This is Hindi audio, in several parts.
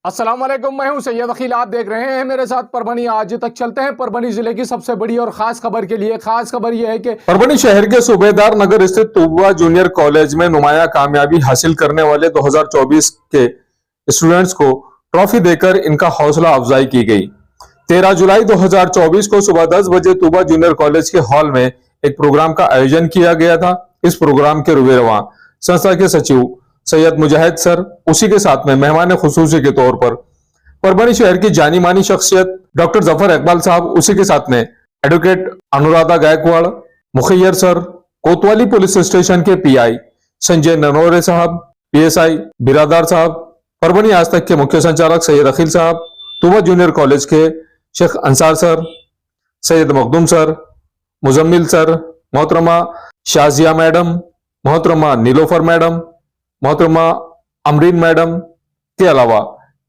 अस्सलाम वालेकुम, मैं हूं सैयद अखिल। आप देख रहे हैं मेरे साथ परभनी। आज तक चलते हैं परभनी जिले की सबसे बड़ी और खास खबर के लिए। खास खबर यह है कि परभनी शहर के सूबेदार नगर स्थित तूबा जूनियर कॉलेज में नुमाया कामयाबी हासिल करने वाले 2024 के स्टूडेंट्स को ट्रॉफी देकर इनका हौसला अफजाई की गई। 13 जुलाई 2024 को सुबह 10 बजे तूबा जूनियर कॉलेज के हॉल में एक प्रोग्राम का आयोजन किया गया था। इस प्रोग्राम के रुबेरवां संस्था के सचिव सैयद मुजाहिद सर, उसी के साथ में मेहमान खुसूसी के तौर पर परभनी शहर की जानी मानी शख्सियत डॉक्टर जफर इकबाल साहब, उसी के साथ में एडवोकेट अनुराधा गायकवाड़, मुखैयर सर, कोतवाली पुलिस स्टेशन के पीआई संजय ननोरे साहब, पीएसआई बिरादार साहब, परभनी आज तक के मुख्य संचालक सैयद अखिल साहब, तूबा जूनियर कॉलेज के Sheikh Ansar sir, Syed Makhdoom sir, Muzammil sir, मोहतरमा शाजिया मैडम, मोहतरमा नीलोफर मैडम, मोहतरमा अमरीन मैडम के अलावा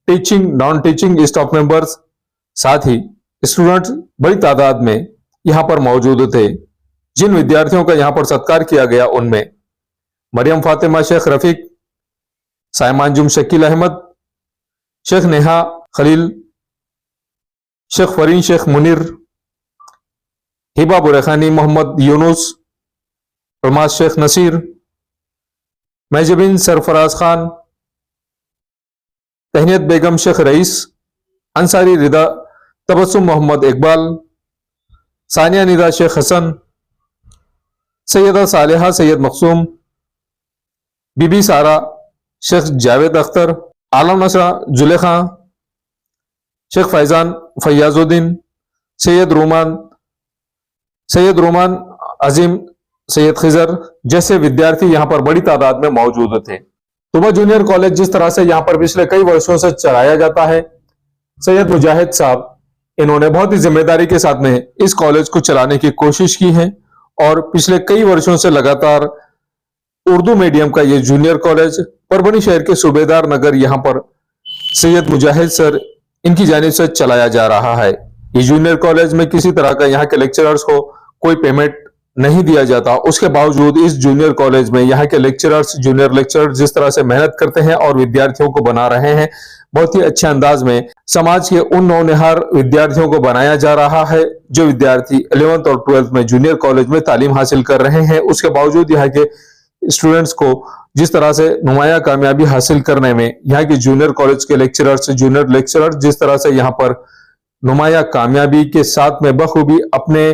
teaching non teaching staff members, साथ ही स्टूडेंट्स बड़ी तादाद में यहां पर मौजूद थे। जिन विद्यार्थियों का यहां पर सत्कार किया गया उनमें मरियम फातिमा शेख रफीक, सायमांजुम शकील अहमद, शेख नेहा खलील, शेख फरीन शेख मुनीर, हिबा बुरेखानी मोहम्मद यूनुस, रमाज शेख नसीर, मेजबिन सरफराज खान, तहनीत बेगम शेख रईस, अंसारी रिदा, तबस्सुम मोहम्मद इकबाल, सानिया निदा शेख हसन, सैयदा सालेहा सैयद मखसूम, बीबी सारा शेख जावेद अख्तर, आलम नसरा जुलेखा, शेख फैजान फैयाजुद्दीन, सैयद रोमान अजीम, सैयद खिजर जैसे विद्यार्थी यहां पर बड़ी तादाद में मौजूद थे। तूबा जूनियर कॉलेज जिस तरह से यहां पर पिछले कई वर्षों से चलाया जाता है, सैयद मुजाहिद साहब इन्होंने बहुत ही जिम्मेदारी के साथ में इस कॉलेज को चलाने की कोशिश की है और पिछले कई वर्षों से लगातार उर्दू मीडियम का ये जूनियर कॉलेज परभनी शहर के सूबेदार नगर यहां पर सैयद मुजाहिद सर इनकी जानिब से चलाया जा रहा है। ये जूनियर कॉलेज में किसी तरह का यहाँ के लेक्चरर्स को कोई पेमेंट नहीं दिया जाता। उसके बावजूद इस जूनियर कॉलेज में यहाँ के लेक्चरर्स, जूनियर लेक्चरर्स जिस तरह से मेहनत करते हैं और विद्यार्थियों को बना रहे हैं, बहुत ही अच्छे अंदाज में समाज के उन नौनिहार विद्यार्थियों को बनाया जा रहा है जो विद्यार्थी 11th और 12th में जूनियर कॉलेज में तालीम हासिल कर रहे हैं। उसके बावजूद यहाँ के स्टूडेंट्स को जिस तरह से नुमाया कामयाबी हासिल करने में यहाँ के जूनियर कॉलेज के लेक्चरर्स, जूनियर लेक्चरर्स जिस तरह से यहाँ पर नुमाया कामयाबी के साथ में बखूबी अपने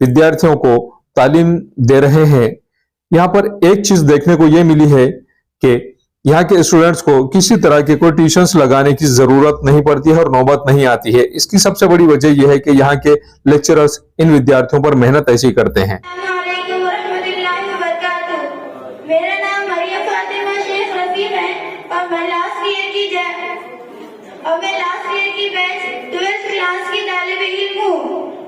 विद्यार्थियों को तालीम दे रहे हैं। यहाँ पर एक चीज देखने को यह मिली है कि यहाँ के स्टूडेंट्स को किसी तरह के कोई ट्यूशंस लगाने की जरूरत नहीं पड़ती है और नौबत नहीं आती है। इसकी सबसे बड़ी वजह यह है कि यहाँ के लेक्चरर्स इन विद्यार्थियों पर मेहनत ऐसी करते हैं। मेरा नाम मरियम फातिमा शेख रफीक है और मैं लास्ट ईयर की बैच 12th क्लास की तालिब इल्म हूँ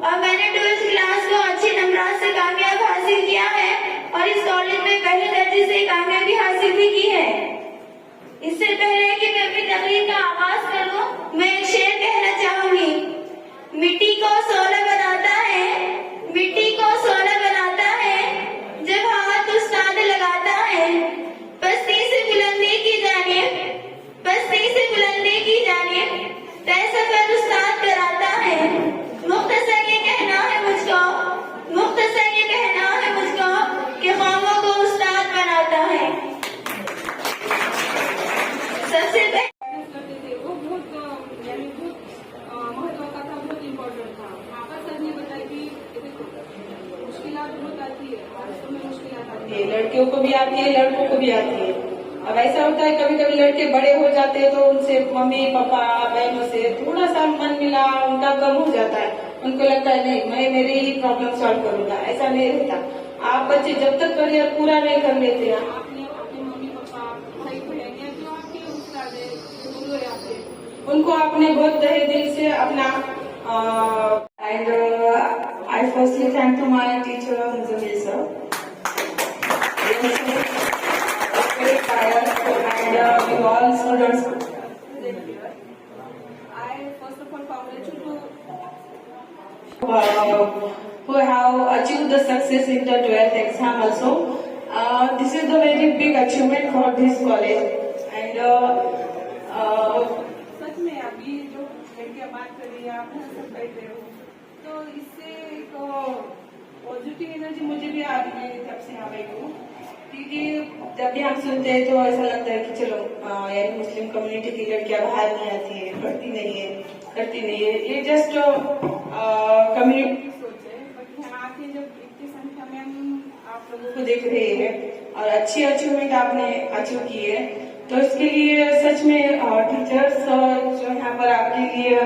और मैंने 12th क्लास को अच्छे नंबरात से कामयाब हासिल किया है और इस कॉलेज में पहले दर्जे से कामयाबी हासिल भी की है। इससे पहले कि मैं अपनी तकरीर का आगाज करूं, मैं एक शेर कहना चाहूंगी। मिट्टी को सोना बनाता है, मिट्टी को सोना बनाता है जब हाथ उस्ताद लगाता है। बस्ती से बुलंदी की जानिब, बस्ती से बुलंदी की जानिब तय सफर उस्ताद कराता है। मुख्तसर ये कहना है मुझको, मुख्तसर ये कहना है मुझको कि ख्वाबों को उस्ताद बनाता है। सबसे वो बहुत महत्व का था, बहुत इम्पोर्टेंट था। आपा सर ने बताया कि मुश्किलात बहुत आती है, बारिशों में मुश्किलात आती है, लड़कियों को भी आती है, लड़कों को भी आती है। अब ऐसा होता है कभी कभी लड़के बड़े हो जाते हैं तो उनसे मम्मी पापा बहनों से थोड़ा सा मन मिला उनका कम हो जाता है। उनको लगता है नहीं मैं मेरी ही प्रॉब्लम सॉल्व करूंगा, ऐसा नहीं रहता। आप बच्चे जब तक करियर पूरा नहीं कर लेते हैं, आपने अपने मम्मी पापा भाई बहन या जो आपके उस्ताद है, गुरु है आपके, उनको आपने बहुत तहे दिल से अपना and I firstly thank to my teacher Muzammil sir and with all students. I first of all congratulate who have achieved the success in the 12th exam also. This is the very big achievement for this college and बात कर रही है, आप सब बैठ रहे हो, तो इससे एक पॉजिटिव एनर्जी मुझे भी आ रही है तब से यहाँ बैठी हूँ। क्योंकि जब भी हम सुनते हैं तो ऐसा लगता है कि चलो यार मुस्लिम कम्युनिटी की लड़कियां बाहर नहीं आती है, पढ़ती नहीं है, करती नहीं है, ये जस्ट कम्युनिटी सोच है। बट यहाँ आके जब इतनी संख्या में हम आप लोगों को देख रहे हैं और अच्छी अचीवमेंट आपने अचीव की है, तो इसके लिए सच में टीचर्स जो यहाँ पर आपके लिए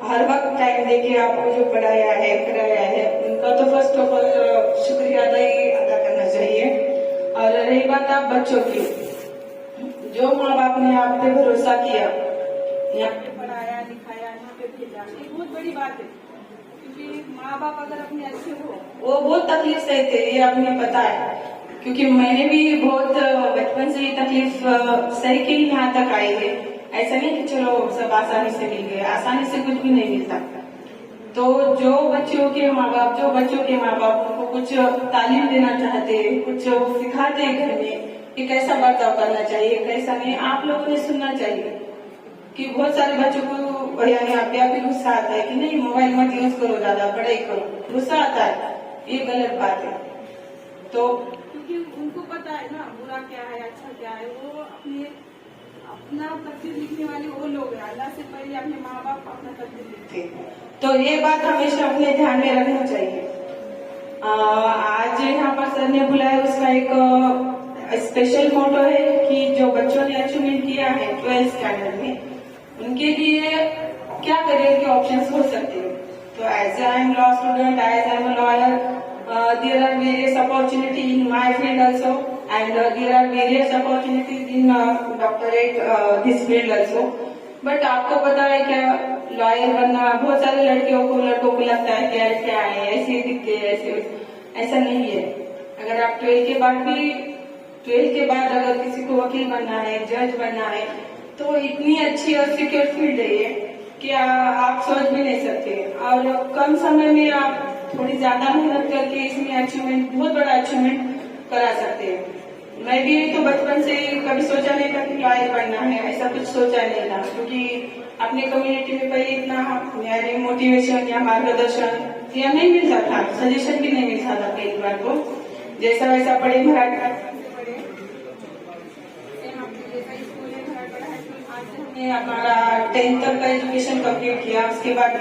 हर वक्त टाइम देके आपको जो पढ़ाया है कराया है, उनका तो फर्स्ट ऑफ ऑल शुक्रिया अदा करना चाहिए। और रही बात आप बच्चों की, जो माँ बाप ने आप पे भरोसा किया, यहाँ पे पढ़ाया लिखाया, यहाँ पे भेजा, ये बहुत बड़ी बात है। क्योंकि माँ बाप अगर अपने अच्छे हो, वो बहुत तकलीफ सहते, ये आपने पता है। क्योंकि मैंने भी बहुत बचपन से ये तकलीफ सह के ही यहाँ तक आई है। ऐसा नहीं कि चलो सब आसानी से मिल गए, आसानी से कुछ भी नहीं मिलता। तो जो बच्चों के माँ बाप उनको कुछ तालीम देना चाहते हैं, कुछ सिखाते हैं घर में कि कैसा बर्ताव करना चाहिए, कैसा नहीं, आप लोगों ने सुनना चाहिए। कि बहुत सारे बच्चों को यानी आप भी गुस्सा आता है कि नहीं मोबाइल मत यूज करो, ज्यादा पढ़ाई करो, गुस्सा आता है, ये गलत बात है। तो क्योंकि उनको पता है ना बुरा क्या है अच्छा क्या है, वो अपना तकदीर लिखने वाले वो लोग हैं, अल्लाह से पहले अपने माँ बाप अपना तकदीर लिखते हैं। तो ये बात हमेशा अपने ध्यान में रखना चाहिए। आज यहाँ पर सर ने बुलाया, उसका एक स्पेशल मोटो है कि जो बच्चों ने अचीवमेंट किया है 12th स्टैंडर्ड में, उनके लिए क्या करियर के ऑप्शंस हो सकते हैं। तो as I am law student, as I am lawyer, there are various opportunity in my field also, and there are various opportunities in doctorate this field also. But आपको पता है क्या, लॉयर बनना बहुत सारे लड़कों को लगता है कि क्या है, ऐसे दिखते हैं, ऐसा नहीं है। अगर आप 12 के बाद अगर किसी को वकील बनना है, जज बनना है, तो इतनी अच्छी और सिक्योर फील्ड है ये कि आप सोच भी नहीं सकते। और कम समय में आप थोड़ी ज्यादा मेहनत करके इसमें अचीवमेंट, बहुत बड़ा अचीवमेंट करा सकते हैं। मैं भी तो बचपन से कभी सोचा नहीं था कि लॉयर बनना है, ऐसा कुछ सोचा नहीं था। क्योंकि अपने कम्युनिटी में कोई इतना यानी मोटिवेशन या मार्गदर्शन या नहीं मिलता था, सजेशन भी नहीं मिलता था कई बार। तो जैसा वैसा पढ़े हमारा 10th तक का एजुकेशन कंप्लीट किया, उसके बाद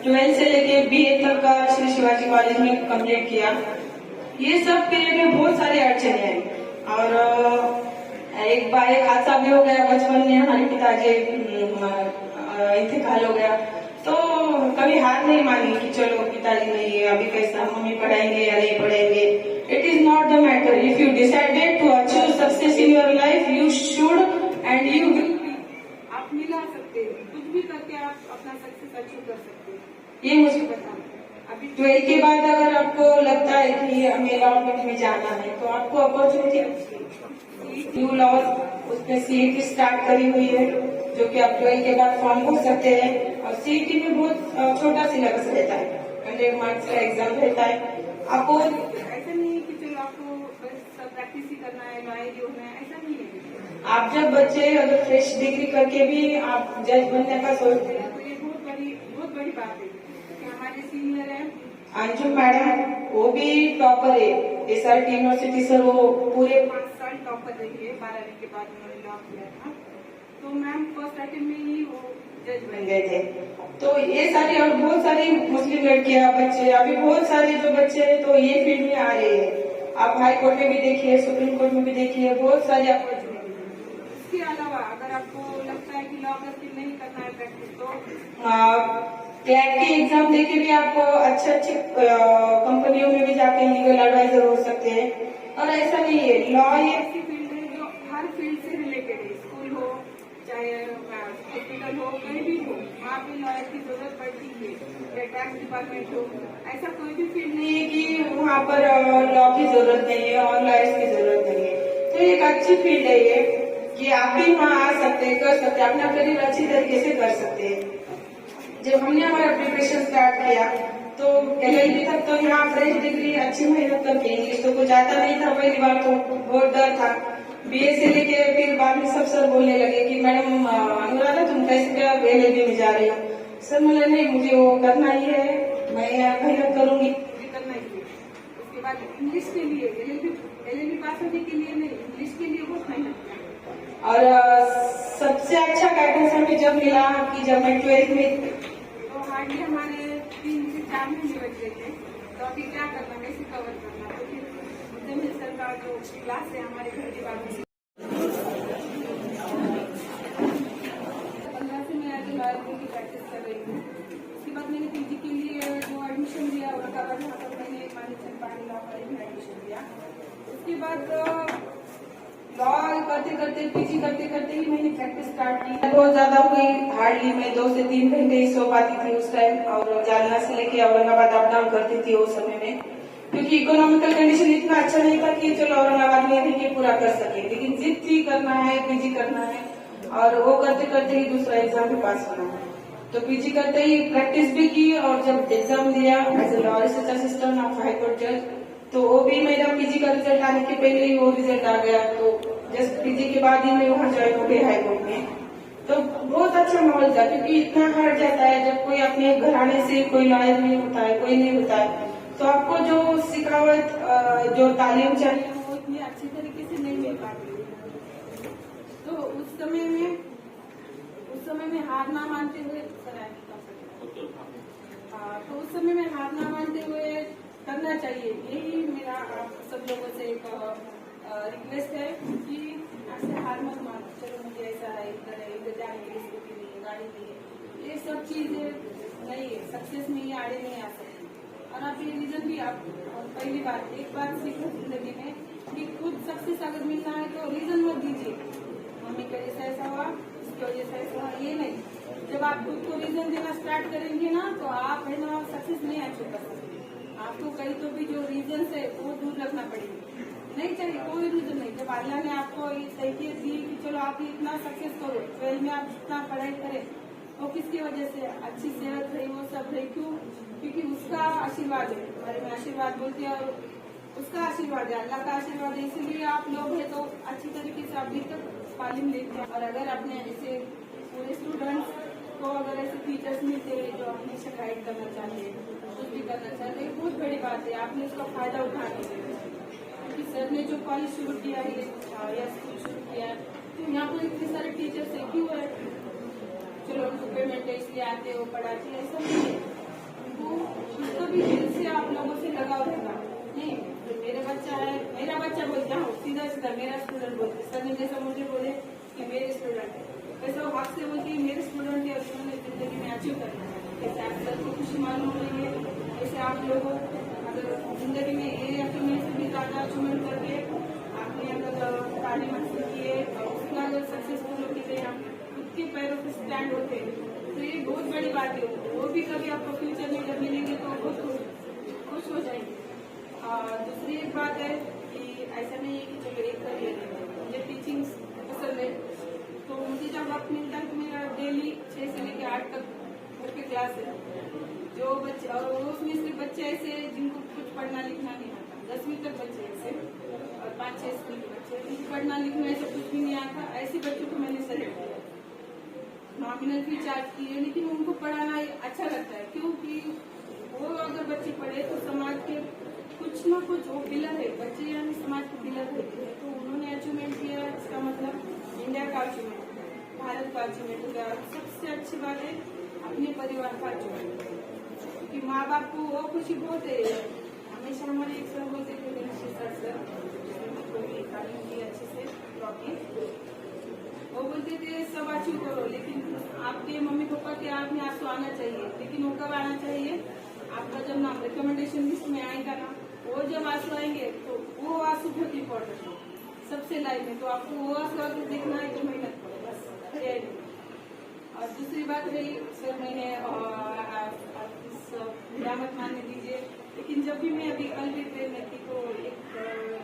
12th से लेके BA तक का श्री शिवाजी कॉलेज में कंप्लीट किया। ये सब पीरियड में बहुत सारे अड़चने आई और एक हादसा भी हो गया बचपन में, हमारे पिताजी इंतकाल हो गया। तो कभी हार नहीं मानी कि चलो पिताजी नहीं है, अभी कैसा मम्मी पढ़ाएंगे या नहीं पढ़ाएंगे। It is not the matter, if you decided to achieve success in your life, you should and you will. आप मिला सकते हैं, कुछ भी करके आप अपना सक्सेस अचीव कर सकते हैं, ये मुझे पता है। अभी 12 के बाद अगर आपको लगता है कि हमें लॉ फील्ड में जाना है, तो आपको अपॉर्चुनिटी न्यू लॉ उसमें CET स्टार्ट करी हुई है, जो कि आप 12 के बाद फॉर्म भर सकते हैं। और CET में बहुत छोटा सिलेबस रहता है, 100 मार्क्स का एग्जाम रहता है। आपको ऐसा नहीं है कि चलो आपको बस प्रैक्टिस ही करना है, लॉयर ही होना है, ऐसा नहीं है। आप जब बच्चे अगर फ्रेश डिग्री करके भी आप जज बनने का सोचते हैं, तो ये बहुत बड़ी बात है। हमारे सीनियर है अंजुम मैडम, वो भी टॉपर है SRT यूनिवर्सिटी से, वो पूरे 5 साल टॉपर रही है। 12वीं के बाद उन्होंने लॉ किया था, तो मैम फर्स्ट अटेम्प्ट में ही वो जज बन गए थे। तो ये सारी और बहुत सारी मुस्लिम लड़कियां, बच्चे, अभी बहुत सारे जो बच्चे हैं तो ये फील्ड में आ रहे हैं। आप हाई कोर्ट में भी देखिए, सुप्रीम कोर्ट में भी देखिए, बहुत सारी अपॉर्चुनिटी। इसके अलावा अगर आपको लगता है कि लॉ करके नहीं करना है प्रैक्टिस, तो क्लैट के एग्जाम देके भी आप अच्छे कंपनियों में भी जाके लीगल एडवाइजर हो सकते हैं। और ऐसा नहीं है, लॉ ये ऐसी फील्ड है जो हर फील्ड से रिलेटेड है। स्कूल हो चाहे हॉस्पिटल हो, कहीं भी हो, वहाँ पे लॉयर की जरूरत पड़ती है, या टैक्स डिपार्टमेंट हो। ऐसा कोई भी फील्ड नहीं है कि वहाँ पर लॉ की जरूरत नहीं है और लॉयर्स की जरूरत नहीं है। तो एक अच्छी फील्ड है ये कि आप भी वहाँ आ सकते हैं, कर सकते हैं, अपना करियर अच्छी तरीके से कर सकते हैं। जब हमने हमारा प्रिपरेशन स्टार्ट किया तो LLB तक तो यहाँ फ्रेश डिग्री अच्छी मेहनत करके, इंग्लिश तो कुछ आता नहीं था पहली बार, तो बहुत डर था। BA से लेके फिर बाद में सब सर बोलने लगे कि मैडम अनुराधा तुम कैसे क्या LLB में जा रही हो, सर मुझे नहीं, मुझे वो करना ही है, मैं मेहनत करूंगी, मुझे करना ही है। उसके बाद इंग्लिश के लिए एलएलबी पास होने के लिए नहीं, इंग्लिश के लिए बहुत मेहनत किया। और सबसे अच्छा गाइडेंस हमें जब मिला कि जब मैं 12th में थी, तो हार्डली हमारे 3 से 4 महीने बच गए थे। तो अभी क्या करना, कैसे कवर करना, तो फिर उद्यमी सर का जो क्लास है हमारे घर के बाद 15 से मैं आज लॉयर की प्रैक्टिस कर रही हूँ। उसके बाद मैंने पीजी के लिए जो एडमिशन लिया औरंगाबाद, वहाँ पर मैंने मानिचंद पांडे लॉ कॉलेज में एडमिशन लिया। उसके बाद लॉ करते करते पीजी करते करते ही मैंने प्रैक्टिस स्टार्ट की। बहुत ज्यादा हुई, हार्डली मैं 2 से 3 घंटे ही सो पाती थी उस टाइम, और जालना से लेके औरंगाबाद अप डाउन करती थी उस समय में, क्योंकि इकोनॉमिकल कंडीशन इतना अच्छा नहीं था कि चलो औरंगाबाद में रह के पूरा कर सके। लेकिन जिद थी, करना है, पीजी करना है, और वो करते करते ही दूसरा एग्जाम भी पास होना है। तो पीजी करते ही प्रैक्टिस भी की, और जब एग्जाम दिया as a law research assistant of high court जज, तो वो भी मेरा पीजी का रिजल्ट आने के पहले ही वो रिजल्ट आ गया। तो जस्ट पीजी के बाद ही मैं वहाँ ज्वाइन हो गई हाई कोर्ट में। तो बहुत अच्छा माहौल था, क्योंकि इतना हार्ड जाता है जब कोई अपने घराने से कोई लॉयर नहीं होता है, कोई नहीं होता है, तो आपको जो सिखावट, जो तालीम चाहिए वो इतनी अच्छी तरीके से नहीं मिल पाती। तो उस समय में हार ना मानते हुए तो उस समय में हार ना मानते हुए करना चाहिए, यही मेरा सब लोगों से एक रिक्वेस्ट है कि ऐसे हार मत मानो। चलो मुझे ऐसा है, इधर जाने के लिए स्कूटी नहीं है, गाड़ी नहीं है, ये सब चीजें नहीं है, सक्सेस नहीं है, आगे नहीं आ सकती। और आप ये रीजन भी आप पहली बात एक बात सीखो जिंदगी में कि खुद सक्सेस अगर मिलना है तो रीजन मत दीजिए, मम्मी की वजह से ऐसा हुआ, इसकी वजह से ऐसा हुआ, ये नहीं। जब आप खुद को रीजन देना स्टार्ट करेंगे ना, तो आप है ना सक्सेस नहीं अचीव कर सकते। आपको कहीं तो भी जो रीजन है वो दूर रखना पड़ेगा, नहीं चाहिए कोई रीजन नहीं। जब अल्लाह ने आपको ये तहकीर दी कि चलो आप इतना सक्सेस करो, 12 में आप जितना पढ़ाई करें, वो किसकी वजह से, अच्छी सेहत रही, वो सब रही, क्यों? क्योंकि उसका आशीर्वाद है, हमारे में आशीर्वाद बोलते हैं, और उसका आशीर्वाद है, अल्लाह का आशीर्वाद है, इसीलिए आप लोग है तो अच्छी तरीके से अभी तक तालीम लेते हैं। और अगर अपने ऐसे पूरे स्टूडेंट्स को अगर ऐसे टीचर्स मिलते हैं जो हमेशा गाइड करना चाहिए, कुछ भी करना चाहिए, बहुत बड़ी बात है, आपने इसका फायदा उठाना चाहिए। क्योंकि सर ने जो कॉलेज शुरू किया है या स्कूल शुरू किया है, तो यहाँ पर इतने सारे टीचर्स है, क्यों है? चलो उनको पेमेंट है इसलिए आते हो, पढ़ाते हैं, ऐसा नहीं है। तो उसका भी दिल से आप लोगों से लगाव रहेगा। नहीं तो मेरा बच्चा बोलता हूँ सीधा सीधा मेरा स्टूडेंट बोलते, सर ने जैसा मुझे बोले कि मेरे स्टूडेंट है, वैसे वो हक से बोलती है मेरे स्टूडेंट है, और उन्होंने जिंदगी में अचीव करना है। जैसे आप सर को खुशी मालूम हो रही है, ऐसे आप लोगों अगर जिंदगी में ये अचीवमेंट से भी ज्यादा अचीवमेंट करके आपने अगर तालीम हासिल की है और उसका अगर सक्सेसफुल होती है, हम खुद के पैरों पर स्टैंड होते हैं, तो ये बहुत बड़ी बात है। वो भी कभी आपको फ्यूचर में जब मिलेंगे तो बहुत खुश हो जाएंगे। और दूसरी एक बात है कि ऐसा नहीं है कि चलो एक करियर है, मुझे टीचिंग पसंद है, तो मुझे जब वक्त मिलता है तो मेरा डेली 6 से लेकर 8 तक घर के क्लास है। जो बच्चे, और उसमें से बच्चे ऐसे जिनको कुछ पढ़ना लिखना नहीं आता, 10वीं तक बच्चे ऐसे, और 5-6 स्कूल के बच्चे जिनको पढ़ना लिखना ऐसे कुछ भी नहीं आता, ऐसे बच्चों को मैंने सेलेक्ट किया, नॉमिनल फी चार्ज की है, लेकिन उनको पढ़ाना अच्छा लगता है, क्योंकि वो अगर बच्चे पढ़े तो समाज के कुछ न कुछ वो पिलर है, बच्चे यानी समाज के पिलर होते हैं। तो उन्होंने अचीवमेंट किया, इसका मतलब इंडिया का अचीवमेंट, भारत का अचीवमेंट हो गया। सबसे अच्छी बात है अपने परिवार का अचीवमेंट, क्योंकि माँ बाप को वो खुशी बहुत है। हमेशा हमारे एक सर बोलते थे, सर तालीम की अच्छे से प्रॉपर, वो बोलते थे सब अचीव करो, लेकिन आपके मम्मी पापा के आँख में आंसू आना चाहिए। लेकिन वो कब आना चाहिए? आपका जब नाम रिकमेंडेशन लिस्ट में आएगा ना, वो जब आंसू आएंगे तो वो आंसू बहुत इम्पोर्टेंट है सबसे लाइफ में। तो आपको वो आंसू अगर देखना है तो मेहनत करो, बस। और दूसरी बात रही, सर मैंने मत मानने दीजिए, लेकिन जब भी मैं अभी कल भी ट्रेन में थी तो एक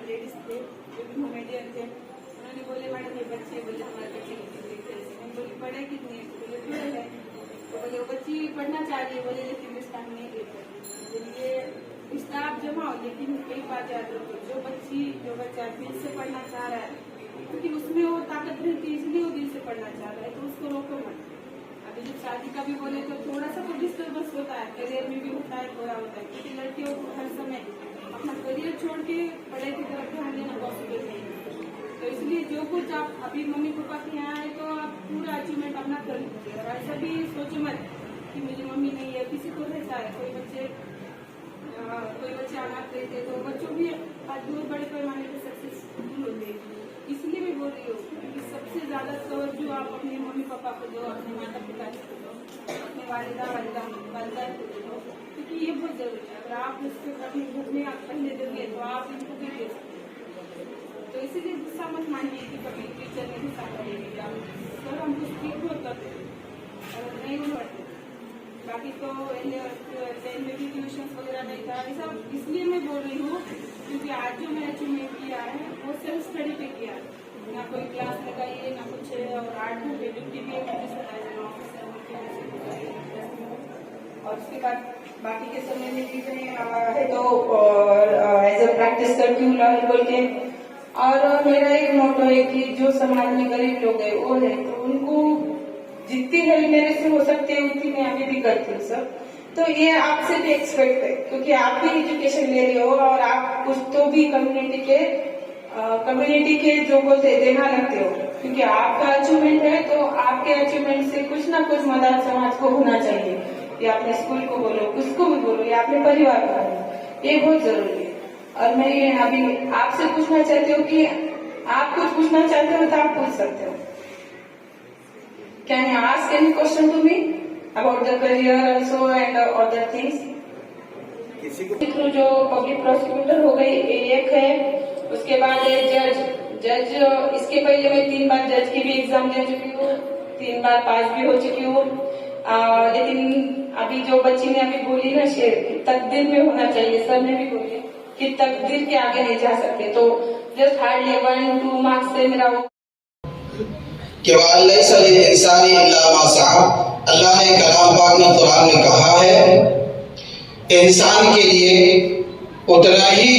लेडीज थे जो भी कॉमेडियन थे, उन्होंने बोले मैडम ये बच्चे, बोले हमारे बच्चे की देखते हैं, मैं बोली पढ़ाई कितनी है? बोले 12 है। तो बोले वो बच्ची पढ़ना चाह रही है, बोले लेकिन स्टाफ नहीं देते, बोलिए स्टाफ जमाओ, लेकिन एक बात याद रखो, जो बच्चा दिल से पढ़ना चाह रहा है, क्योंकि उसमें वो ताकत रहती है, इसलिए वो दिल से पढ़ना चाह रहा है, तो उसको रोको मत। अभी जब शादी का भी बोले तो थोड़ा सा तो डिस्टर्बेंस होता है, करियर में भी होता है, थोड़ा होता है, क्योंकि लड़कियों को हर समय अपना करियर छोड़ के पढ़ाई की तरफ ध्यान देना पॉसिबल नहीं है। तो इसलिए जो कुछ आप अभी मम्मी पापा के यहाँ आए तो आप पूरा अचीवमेंट अपना कर लीजिए, और ऐसा भी सोचो मत कि मुझे मम्मी नहीं है। किसी को रहता है, कोई बच्चे अनाथ रहते तो बच्चों भी आज बहुत बड़े पैमाने पर सक्सेसफुल होते हैं। इसलिए मैं बोल रही हूँ कि सबसे ज्यादा तवज्जो आप अपने मम्मी पापा को दो, अपने माता पिता को दो, अपने वालिदा को दो, क्योंकि ये बहुत जरूरी है। अगर आप उसके अपने घर में आप पहले दोगे तो आप इनको भी दे सकते। तो इसीलिए गुस्सा मत मानिए कि कभी टीचर ने गुस्सा करेगा, सर हम कुछ ठीक बहुत करते और नहीं उन्होंने। बाकी तो टेन में भी ट्यूशन वगैरह नहीं था, ऐसा इसलिए मैं बोल रही हूँ क्योंकि आज जो मैं अचीवमेंट किया है वो सेल्फ स्टडी पे किया है, ना कोई क्लास लगाई है ना कुछ है। और 8 घंटे ड्यूटी भी और उसके बाद बाकी के समय में चीजें है तो एज अ प्रैक्टिस करती हूँ लर्न बोल के। और मेरा एक मोटो है कि जो समाज में गरीब लोग है वो है तो उनको जितनी हेल्प मेरे से हो सकती है उतनी मैं अभी भी करती हूँ सर। तो ये आपसे भी एक्सपेक्ट है क्योंकि आप भी एजुकेशन ले रहे हो और आप कुछ तो भी कम्युनिटी के जो बोलते देना लगते हो, क्योंकि आपका अचीवमेंट है तो आपके अचीवमेंट से कुछ ना कुछ मदद समाज को होना चाहिए। या अपने स्कूल को बोलो, उसको भी बोलो, या अपने परिवार को बोलो, ये बहुत जरूरी है। और मैं अभी आपसे पूछना चाहती हूँ कि आप कुछ पूछना चाहते हो तो आप पूछ सकते हो। Can you ask any question to me about the career also and other things? जो पब्लिक प्रोसिक्यूटर हो गई एक है, उसके बाद है जज। इसके पहले मैं 3 बार जज की भी एग्जाम दे चुकी हूँ, 3 बार पास भी हो चुकी हूँ। लेकिन अभी जो बच्ची ने अभी बोली ना शेर कि तकदीर में होना चाहिए, सर ने भी बोली कि तकदीर के आगे नहीं जा सकते, तो जस्ट हार्डली 1-2 मार्क्स से मेरा अल्लाह ने कलाम पाक में कुरान में कहा है इंसान के लिए उतना ही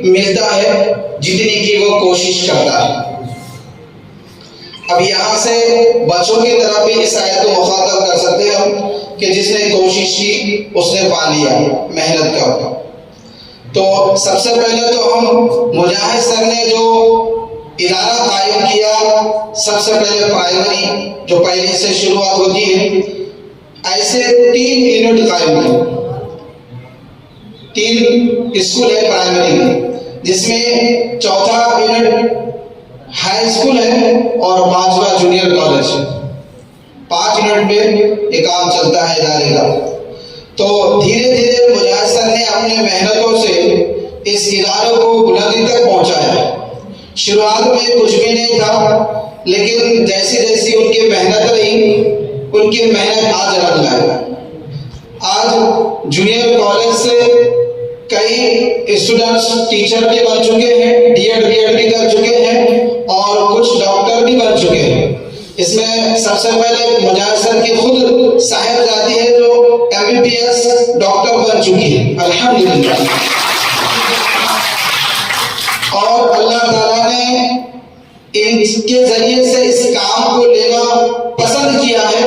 मिलता है जितनी की वो कोशिश करता है। अब यहाँ से बच्चों की तरफ भी इस आयत को मुखातब कर सकते हैं हम कि जिसने कोशिश की उसने पा लिया, मेहनत कर। तो सबसे पहले तो हम मुजाहिद सर ने जो इदारा कायम किया, सबसे पहले प्राइमरी जो पहले से शुरुआत होती है, ऐसे 3 यूनिट कायम किए। 3 स्कूल है प्राइमरी, जिसमें चौथा यूनिट हाई स्कूल है और 5वां जूनियर कॉलेज। 5 यूनिट पे ये काम चलता है इदारे का। तो धीरे धीरे मुजाहिद सर ने अपने मेहनतों से इस इदारे को बुलंदी तक पहुंचाया। शुरुआत में कुछ भी नहीं था, लेकिन जैसी जैसी उनकी मेहनत रही, उनकी मेहनत आज रंग लाई। आज जूनियर कॉलेज से कई स्टूडेंट्स टीचर भी बन चुके हैं, डीएड भी कर चुके हैं और कुछ डॉक्टर भी बन चुके हैं। इसमें सबसे पहले मुजाहिद सर की खुद साहिबजादी है जो एमबीबीएस डॉक्टर बन चुकी है, अल्हम्दुलिल्लाह। और अल्लाह ताला ने इनके जरिए से इस काम को लेना पसंद किया है,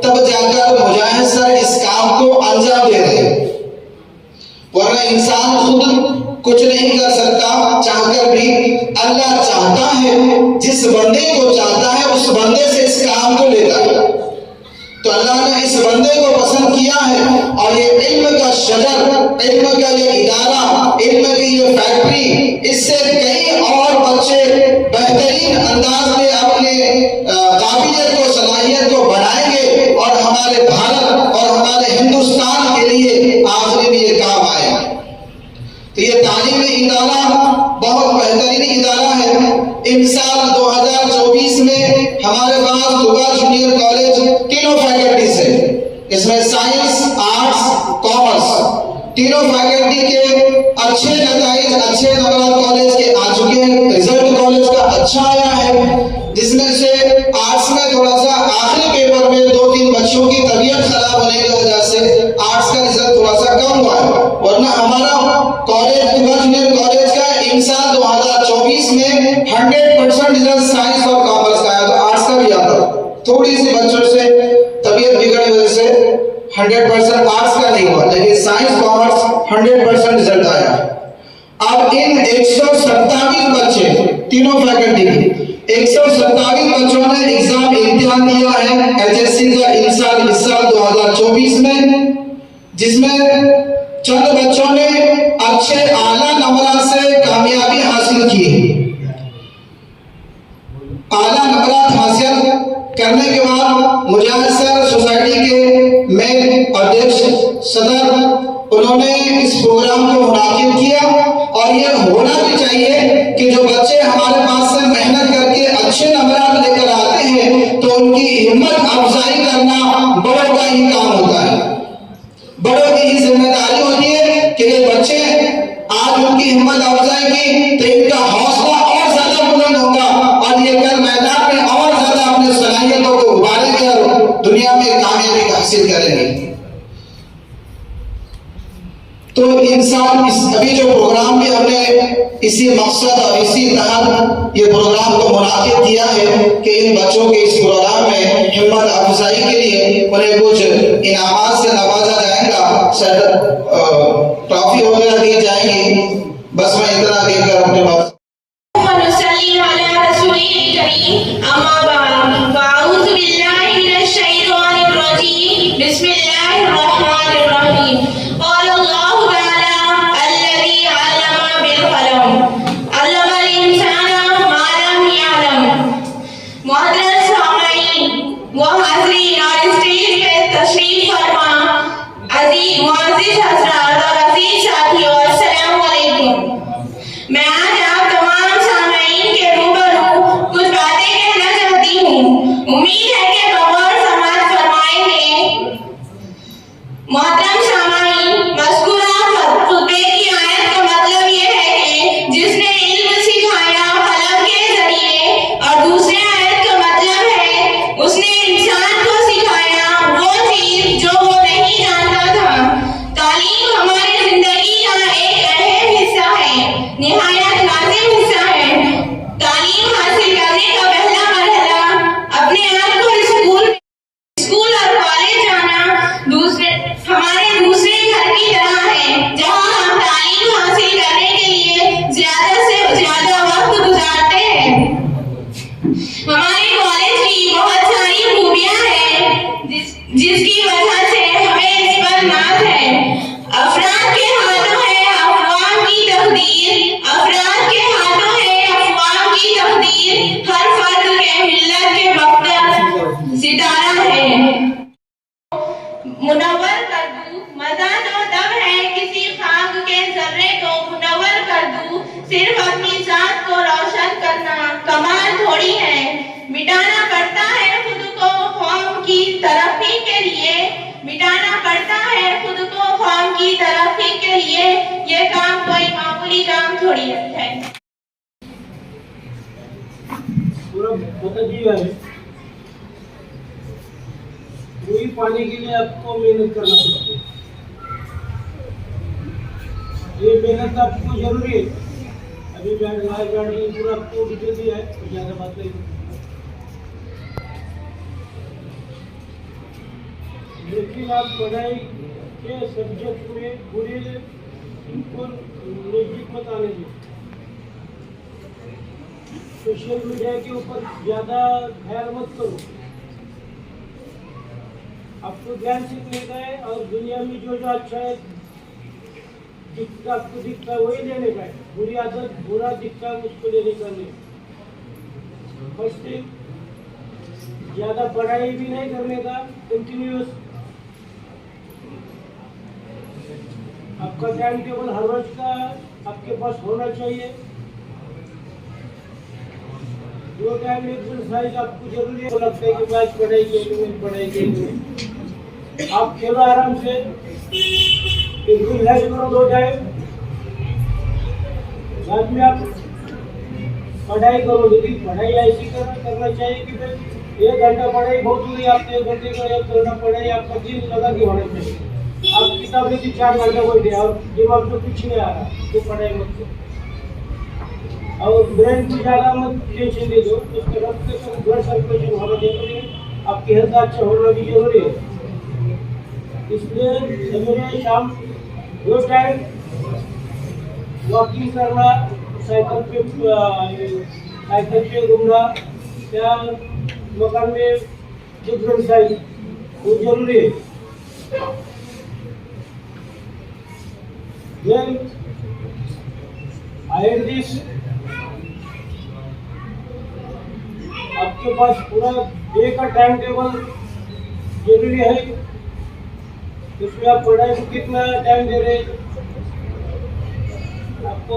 तब जाकर मुजाहिद सर इस काम को अंजाम दे रहे हैं। वरना इंसान खुद कुछ नहीं कर सकता चाहकर भी। अल्लाह चाहता है, जिस बंदे को चाहता है उस बंदे से इस काम को लेता है। तो अल्लाह ने इस बंदे को पसंद किया है और ये इल्म का शजर, इल्म का ये इदारा, इल्म की ये फैक्ट्री, इससे कई और बच्चे बेहतरीन अंदाज में अपने काबिलियत को, सलाहियत को बढ़ाएंगे और हमारे भारत और हमारे हिंदुस्तान के लिए आखिरी में ये काम आएगा। तो ये तालीमी इदारा बहुत बेहतरीन इदारा है। इन साल 2024 में हमारे पास दुबा जूनियर कॉलेज तीनों फैकल्टीज है। इसमें साइंस, आर्ट्स, कॉमर्स तीनों फैकल्टी के अच्छे नतीजे, अच्छे नंबर कॉलेज के आ चुके हैं। रिजल्ट कॉलेज का अच्छा आया है, जिसमें से आर्ट्स में थोड़ा सा आखिरी पेपर में 2-3 बच्चों की तबीयत खराब होने की वजह से आर्ट्स का रिजल्ट थोड़ा सा कम हुआ है। वरना हमारा कॉलेज दुबा जूनियर कॉलेज का इन साल 2024 में 100% रिजल्ट साइंस और कॉमर्स का आया, तो आर्ट्स का भी आता। थोड़ी सी बच्चों से तबीयत बिगड़ से 100% आर्ट्स का नहीं हुआ, लेकिन साइंस कॉमर्स 100% रिजल्ट आया। अब इन 127 बच्चे, तीनों फैकल्टी के 127 बच्चों ने एग्जाम इम्तिहान दिया है एचएससी का इस साल 2024 में, जिसमें चंद बच्चों ने अच्छे आला नंबरात से कामयाबी हासिल की। आला नंबरात हासिल करने के बाद मुजाहिद सर सोसाइटी के मेन अध्यक्ष सदर, उन्होंने इस प्रोग्राम को मुनाकिद किया। और ये होना भी चाहिए कि जो बच्चे हमारे पास से मेहनत करके अच्छे नंबरात लेकर आते हैं तो उनकी हिम्मत अफजाई करना बड़ों का ही काम होता है, बड़ों की ही जिम्मेदारी होती है कि ये बच्चे आज उनकी हिम्मत अफजाई की तो इनका हौसला और ज्यादा बुलंद होगा और ये कल मैदान में और ज्यादा अपने सलाहियतों को उभारेंगे और दुनिया में कामयाबी हासिल करेंगे। तो इंसान अभी जो प्रोग्राम भी हमने इसी मकसद और इसी तहत ये प्रोग्राम को मुनाकिद किया है कि इन बच्चों के इस प्रोग्राम में हिम्मत अफजाई के लिए उन्हें कुछ इनामात से नवाजा जाएगा, ट्रॉफी वगैरह दी जाएंगी। बस मैं इतना कहकर अपने बात जिसकी वजह से हमें इस पर नाज है। अफराद के हाथों है अफवाह की तकदीर, अफराद के हाथों है अफवाह की तकदीर, हर फर्द के मिल्लत के वक्त सितारा है। मुनव्वर कर दूं मजा जो दम है किसी खाक के जर्रे को मुनव्वर कर दूं, सिर्फ अपनी जात को रोशन करना कमाल थोड़ी है। मिटाना पड़ता है खुद को कौम की तरक्की के लिए, मिटाना पड़ता है खुद को कौम की तरक्की के लिए, ये काम कोई मामूली काम थोड़ी है। पूरा बता है, वही पाने के लिए आपको मेहनत करना पड़ती है। ये मेहनत आपको जरूरी है। अभी गाड़ी पूरा आपको डिटेल दिया है, तो ज़्यादा बात नहीं। लेकिन आप पढ़ाई के सब्जेक्ट में पूरे इनको नजदीक मत आने दें। सोशल मीडिया के ऊपर ज़्यादा ख्याल मत करो। आपको ज्ञान सीखने का है और दुनिया में जो जो अच्छा है आपको दिखता है वही लेने का है। बुरी आदत बुरा दिखता है उसको लेने का नहीं। फर्स्ट थिंग, ज़्यादा पढ़ाई भी नहीं करने का, कंटिन्यूस आपका टाइम टेबल हर रोज का आपके पास होना चाहिए। दो टाइम एक्सरसाइज आपको जरूरी है। लगता है कि आज पढ़ाई के आप खेलो आराम से, एक्सरसाइज करो 2 टाइम, बाद में आप पढ़ाई करो। लेकिन पढ़ाई ऐसी करना चाहिए कि भाई 1 घंटा पढ़ाई बहुत हुई, आप 1 घंटे का 1 घंटा पढ़ाई आपका दिन लगा के होना चाहिए। आप किताब लेके 4 घंटे बैठे और दिमाग में कुछ नहीं आ रहा तो पढ़ाई मत करो। और ब्रेन को ज़्यादा मत टेंशन दे दो, उसके रक्त का ब्लड सर्कुलेशन होना जरूरी है। आपकी हेल्थ अच्छा होना भी जरूरी है। इसलिए सवेरे शाम 2 टाइम वॉकिंग करना, साइकिल पे घूमना या मकान में एक्सरसाइज वो जरूरी है। Then I had this, आपके पास पूरा डे का टाइम टेबल जरूरी है। उसमें आप पढ़ाई को कितना टाइम दे रहे हैं, आपको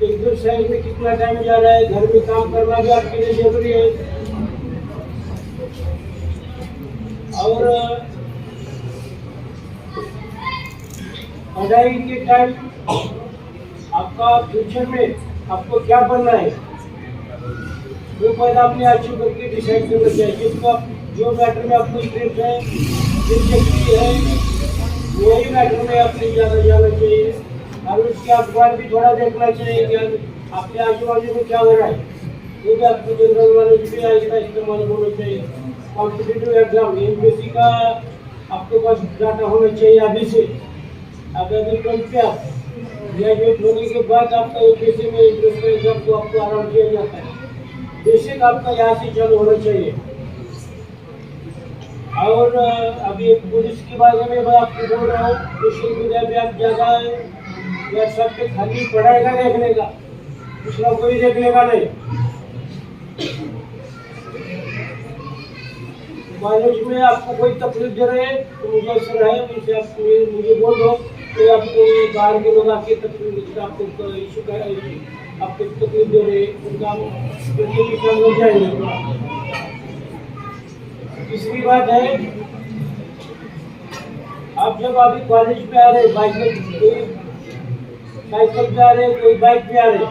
एक्सरसाइज में कितना टाइम जा रहा है, घर में काम करना भी आपके लिए जरूरी है। और पढ़ाई के टाइम आपका फ्यूचर में आपको क्या बनना है वो पहले आपने अच्छी करके डिसाइड करना चाहिए। जिसको जो मैटर में आपको इंटरेस्ट है, दिलचस्पी है, वही मैटर में आपने ज़्यादा जाना चाहिए। और उसके अखबार भी थोड़ा देखना चाहिए कि आपके आजू बाजू में क्या हो रहा है, वो भी आपको जनरल नॉलेज भी आएगा, इस्तेमाल होना चाहिए। कॉम्पिटिटिव एग्जाम एमपीएससी का आपके पास डाटा होना चाहिए अभी से। अगर 12th पे आप ग्रेजुएट होने के बाद आपका एमपीएससी में इंटरेस्ट है, एग्जाम को आपको अलाउ किया जाता है। बेसिक आपका यहाँ से चालू होना चाहिए। और अभी पुलिस के बारे में मैं आपको बोल रहा हूँ, सोशल मीडिया पे आप ज़्यादा व्हाट्सएप पे खाली पढ़ाई का देखने का, दूसरा कोई देखने का नहीं। कॉलेज में आपको कोई तकलीफ दे रहे हैं तो मुझे ऐसा है, उनसे आप मुझे बोल दो तो आपको बाहर के लोग आपकी तकलीफ, आपको इशू का आपको तकलीफ दे रहे हैं, उनका हो जाएगा। तीसरी बात है, आप जब अभी कॉलेज पे आ रहे, कोई साइकिल पे आ रहे, कोई बाइक पे आ रहे,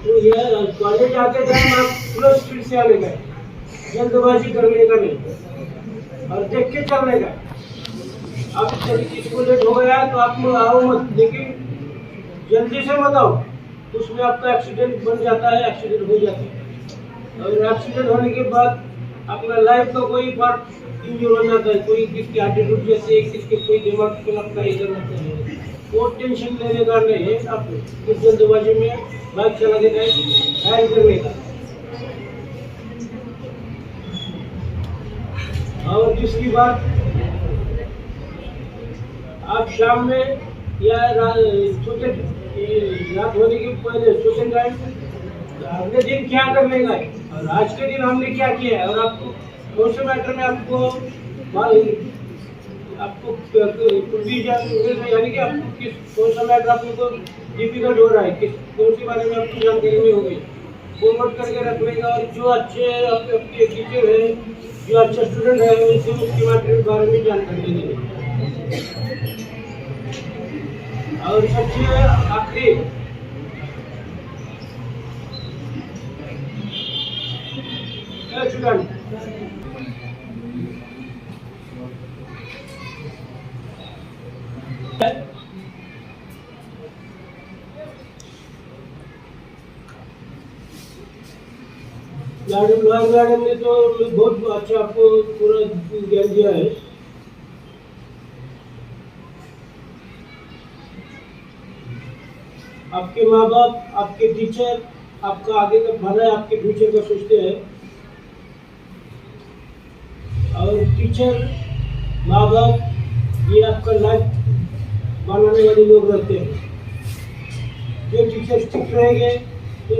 तो ये कॉलेज आते टाइम आप स्लो स्पीड से आने का, जल्दबाजी करने का नहीं और देख के चलने का। आप कभी स्कूल लेट हो गया तो आप आओ मत, लेकिन जल्दी से मत आओ, उसमें आपका एक्सीडेंट बन जाता है, एक्सीडेंट हो जाता है। और एक्सीडेंट होने के बाद अपना लाइफ का कोई पार्ट इंजर हो जाता है, कोई किसकी हड्डी टूट जाती है, किसके कोई दिमाग पे लगता है, इधर लगता है, वो टेंशन लेने का नहीं है। आप इस जल्दबाजी में बाइक चलाने का ख्याल करने का। और दूसरी बात, आप शाम में या रात होने के पहले सोचें टाइम अगले दिन क्या करने का है और आज के दिन हमने क्या किया है, और आपको कौन से मैटर में आपको यानी कि आपको किस कौन सा मैटर आपको डिफिकल्ट हो रहा है, किस कौन सी बारे में आपको जानकारी नहीं होगी, वो नोट करके रखने का। और जो अच्छे आपके टीचर है, जो अच्छा स्टूडेंट है, उनसे उसके मैटर के बारे में जानकारी देंगे। और सबसे आखिरी, स्टूडेंट मैडम ने तो बहुत अच्छा आपको पूरा ज्ञान दिया है। आपके माँ बाप, आपके टीचर आपका आगे का भला है, आपके फ्यूचर का सोचते हैं। और टीचर, माँ बाप ये आपका लाइफ बनाने वाले लोग रहते हैं। जो टीचर स्ट्रिक्ट रहेंगे तो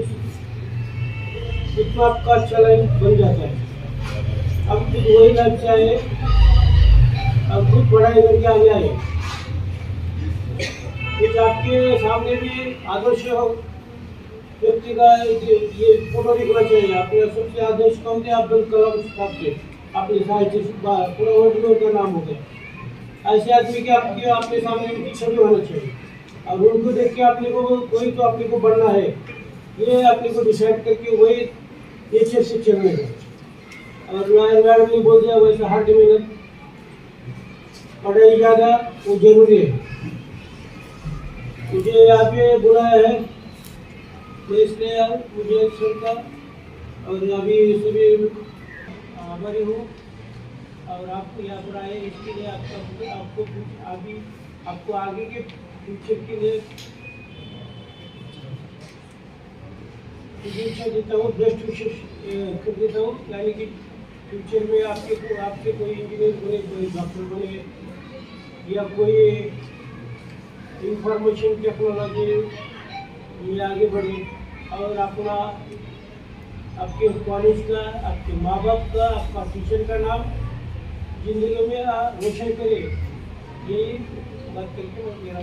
उतना आपका अच्छा लाइफ बन जाता है। अब खुद वही लाइफ चाहे, अब खुद पढ़ाई करके आ जाए, कुछ आपके सामने भी आदर्श हो व्यक्ति का ये फोटो दिखना चाहिए। आपने सबसे आदर्श कौन थे? अब्दुल कलाम साहब थे, अपने साहित्य पूरा वर्ल्ड में उनका नाम हो गया। ऐसे आदमी के आपके सामने उनकी छवि होना चाहिए और उनको देख के अपने को कोई तो अपने को बढ़ना है, ये अपने को डिसाइड करके वही नेचर से चलने का। और मैडम ने बोल दिया वैसे हार्ड मेहनत, पढ़ाई ज़्यादा वो जरूरी है। मुझे यहाँ पे बुलाया है तो इसलिए मुझे सुनता और अभी सभी आभारी हूँ। और आप यहाँ पर आए इसके लिए आपको आगे के फ्यूचर के लिए शुभेच्छा देता हूँ, बेस्ट विशेष कर देता हूँ। यानी कि फ्यूचर में आपके कोई इंजीनियर बने, कोई डॉक्टर बने या कोई इंफॉर्मेशन टेक्नोलॉजी ये आगे बढ़े और अपना आपके कॉलेज का, आपके माँ बाप का, आपका टीचर का नाम जिंदगी में रोशन करे। यही बात करके मैं मेरा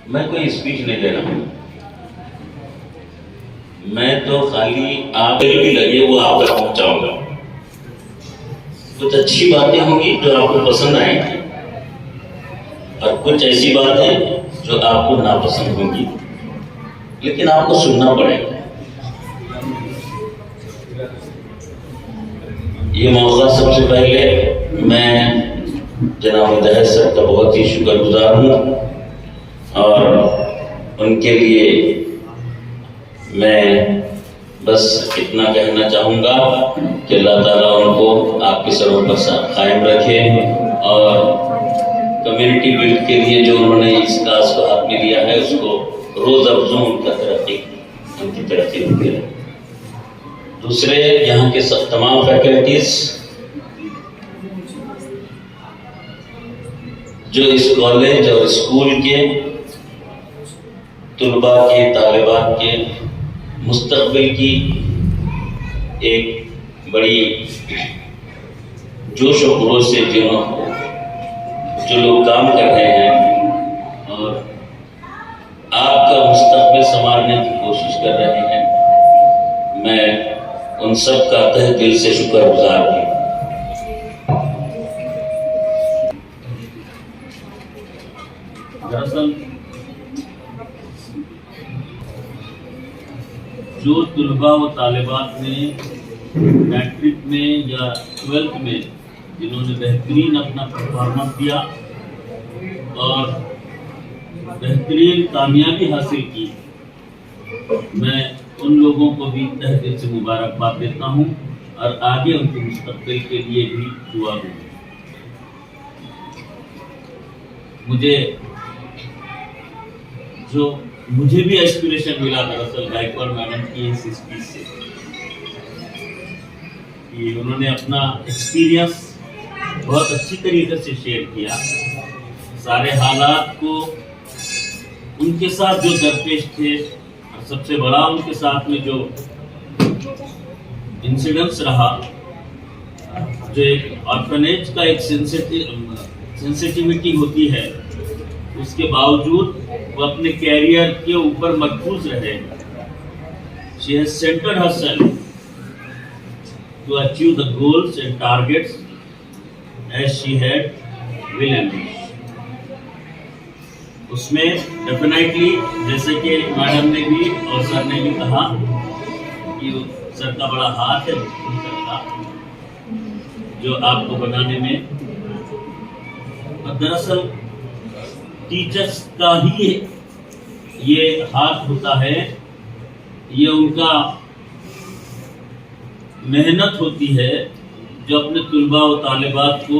मैं कोई स्पीच नहीं दे रहा हूँ, मैं तो खाली आप भी लगे वो आप तक पहुंचाऊंगा। कुछ अच्छी बातें होंगी जो आपको पसंद आएंगी और कुछ ऐसी बातें जो आपको नापसंद होंगी, लेकिन आपको सुनना पड़ेगा। ये मौका सबसे पहले मैं जनाब दहर सर का बहुत ही शुक्रगुजार हूँ और उनके लिए मैं बस इतना कहना चाहूँगा कि अल्लाह ताला उनको आपके सरों पर कायम रखे और कम्युनिटी बिल्ड के लिए जो उन्होंने इस काज को हाथ में लिया है उसको रोज अफजों उनकी तरक्की होती है। दूसरे यहाँ के सब तमाम फैकल्टीज जो इस कॉलेज और स्कूल के तुलबा के तालिबात के मुस्तकबिल की एक बड़ी जोश और खरोश से जो लोग काम कर रहे हैं और आपका मुस्तकबिल संवारने की कोशिश कर रहे हैं, मैं उन सब का तहे दिल से शुक्रगुजार हूँ। दरअसल जो तुलबा व तालिबात ने मैट्रिक में या 12th में जिन्होंने बेहतरीन अपना परफॉर्मेंस दिया और बेहतरीन कामयाबी हासिल की, मैं उन लोगों को भी तहे दिल से मुबारकबाद देता हूँ और आगे उनके मुस्तकबिल के लिए भी दुआ दूँ। मुझे भी एस्पिरेशन मिला दरअसल गायकवाड़ मैडम की इस स्पीच से कि उन्होंने अपना एक्सपीरियंस बहुत अच्छी तरीके से शेयर किया, सारे हालात को उनके साथ जो दरपेश थे और सबसे बड़ा उनके साथ में जो इंसिडेंट्स रहा, जो एक ऑर्फनेज का एक सेंसिटिविटी होती है, उसके बावजूद वो अपने कैरियर के ऊपर मरकूज रहे। She has centered herself to achieve the goals and targets as she had will and wish. उसमें डेफिनेटली जैसे कि मैडम ने भी और सर ने भी कहा कि सर का बड़ा हाथ है सर का जो आपको बनाने में, और दरअसल टीचर्स का ही ये हाथ होता है, ये उनका मेहनत होती है जो अपने तुलबा और तालिबात को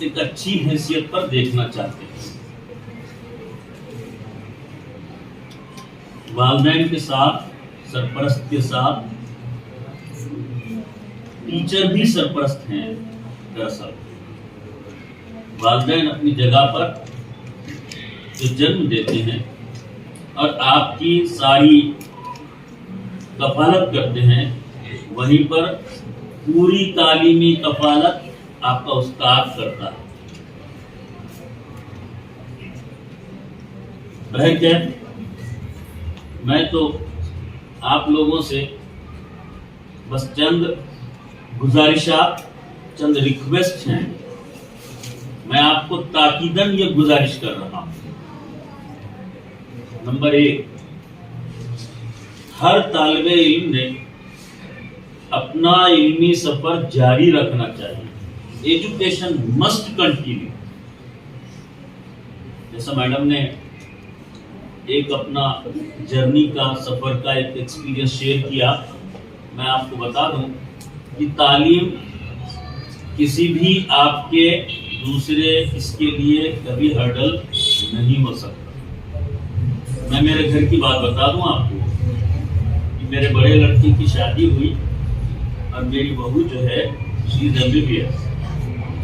एक अच्छी हैसियत पर देखना चाहते हैं। वालिदैन के साथ, सरपरस्त के साथ टीचर भी सरपरस्त हैं। दरअसल वालिदैन अपनी जगह पर जो जन्म देते हैं और आपकी सारी कफालत करते हैं, वहीं पर पूरी तालीमी कफालत आपका उस्ताद करता है। बहरकैफ मैं तो आप लोगों से बस चंद गुजारिशात, चंद रिक्वेस्ट हैं, मैं आपको ताकीदन ये गुजारिश कर रहा हूं। नंबर 1, हर तालिबे इल्म ने अपना इल्मी सफर जारी रखना चाहिए। Education must continue. जैसा मैडम ने एक अपना जर्नी का, सफर का एक एक्सपीरियंस शेयर किया, मैं आपको बता दूं कि तालीम किसी भी आपके दूसरे इसके लिए कभी हर्डल नहीं हो सकता। मैं मेरे घर की बात बता दूं आपको कि मेरे बड़े लड़के की शादी हुई और मेरी बहू जो है she is MBBS।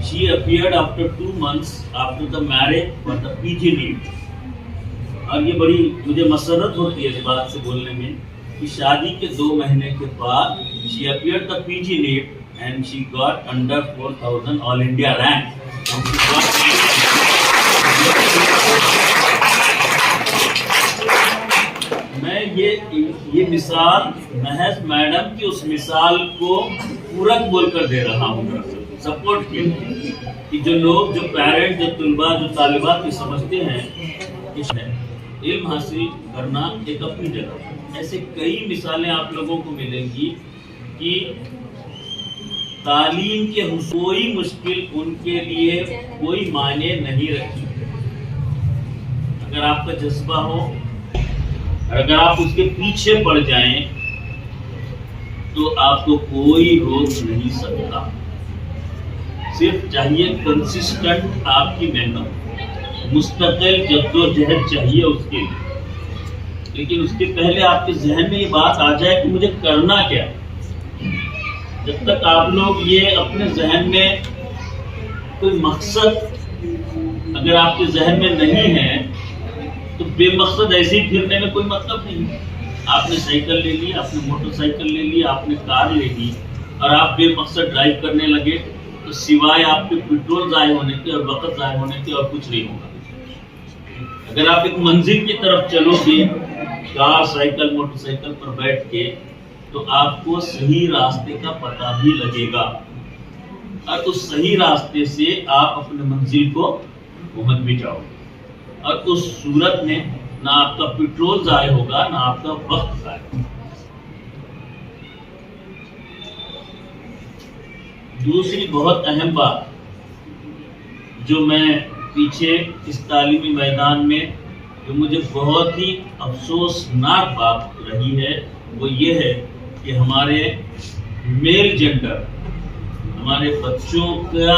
She appeared after 2 months after the marriage for the PG NEET. और ये बड़ी मुझे मसरत होती है इस बात से बोलने में कि शादी के 2 महीने के बाद she appeared the PG NEET and she got under 4000 all India rank and she got मैं ये मिसाल महज मैडम की उस मिसाल को पूरक बोलकर दे रहा हूँ, सपोर्ट के कि जो लोग, जो पेरेंट, जो तुलबा, जो तालिबात ये समझते हैं इसमें इल्म हासिल करना एक अपनी जगह। ऐसे कई मिसालें आप लोगों को मिलेंगी कि तालीम के कोई मुश्किल उनके लिए कोई मायने नहीं रखती। अगर आपका जज्बा हो, अगर आप उसके पीछे पड़ जाएं तो आपको कोई रोक नहीं सकता। सिर्फ चाहिए कंसिस्टेंट आपकी मेहनत, मुस्तकिल जद्दोजहद चाहिए उसके लिए। लेकिन उसके पहले आपके जहन में ये बात आ जाए कि मुझे करना क्या। जब तक आप लोग ये अपने जहन में कोई मकसद अगर आपके जहन में नहीं है तो बेमकसद ऐसे ही फिरने में कोई मतलब नहीं। आपने साइकिल ले ली, आपने मोटरसाइकिल ले ली, आपने कार ले ली और आप बेमकसद ड्राइव करने लगे तो सिवाय आपके पेट्रोल ज़ाय होने के और वक्त ज़ाय होने के और कुछ नहीं होगा। अगर आप एक मंजिल की तरफ चलोगे कार, साइकिल, मोटरसाइकिल पर बैठ के तो आपको सही रास्ते का पता भी लगेगा और उस सही रास्ते से आप अपने मंजिल को पहुंच भी जाओगे। और उस सूरत में ना आपका पेट्रोल ज़ाय होगा, ना आपका वक्त ज़ाय होगा। दूसरी बहुत अहम बात जो मैं पीछे इस तालीमी मैदान में जो मुझे बहुत ही अफसोसनाक बात रही है वो ये है कि हमारे मेल जेंडर, हमारे बच्चों का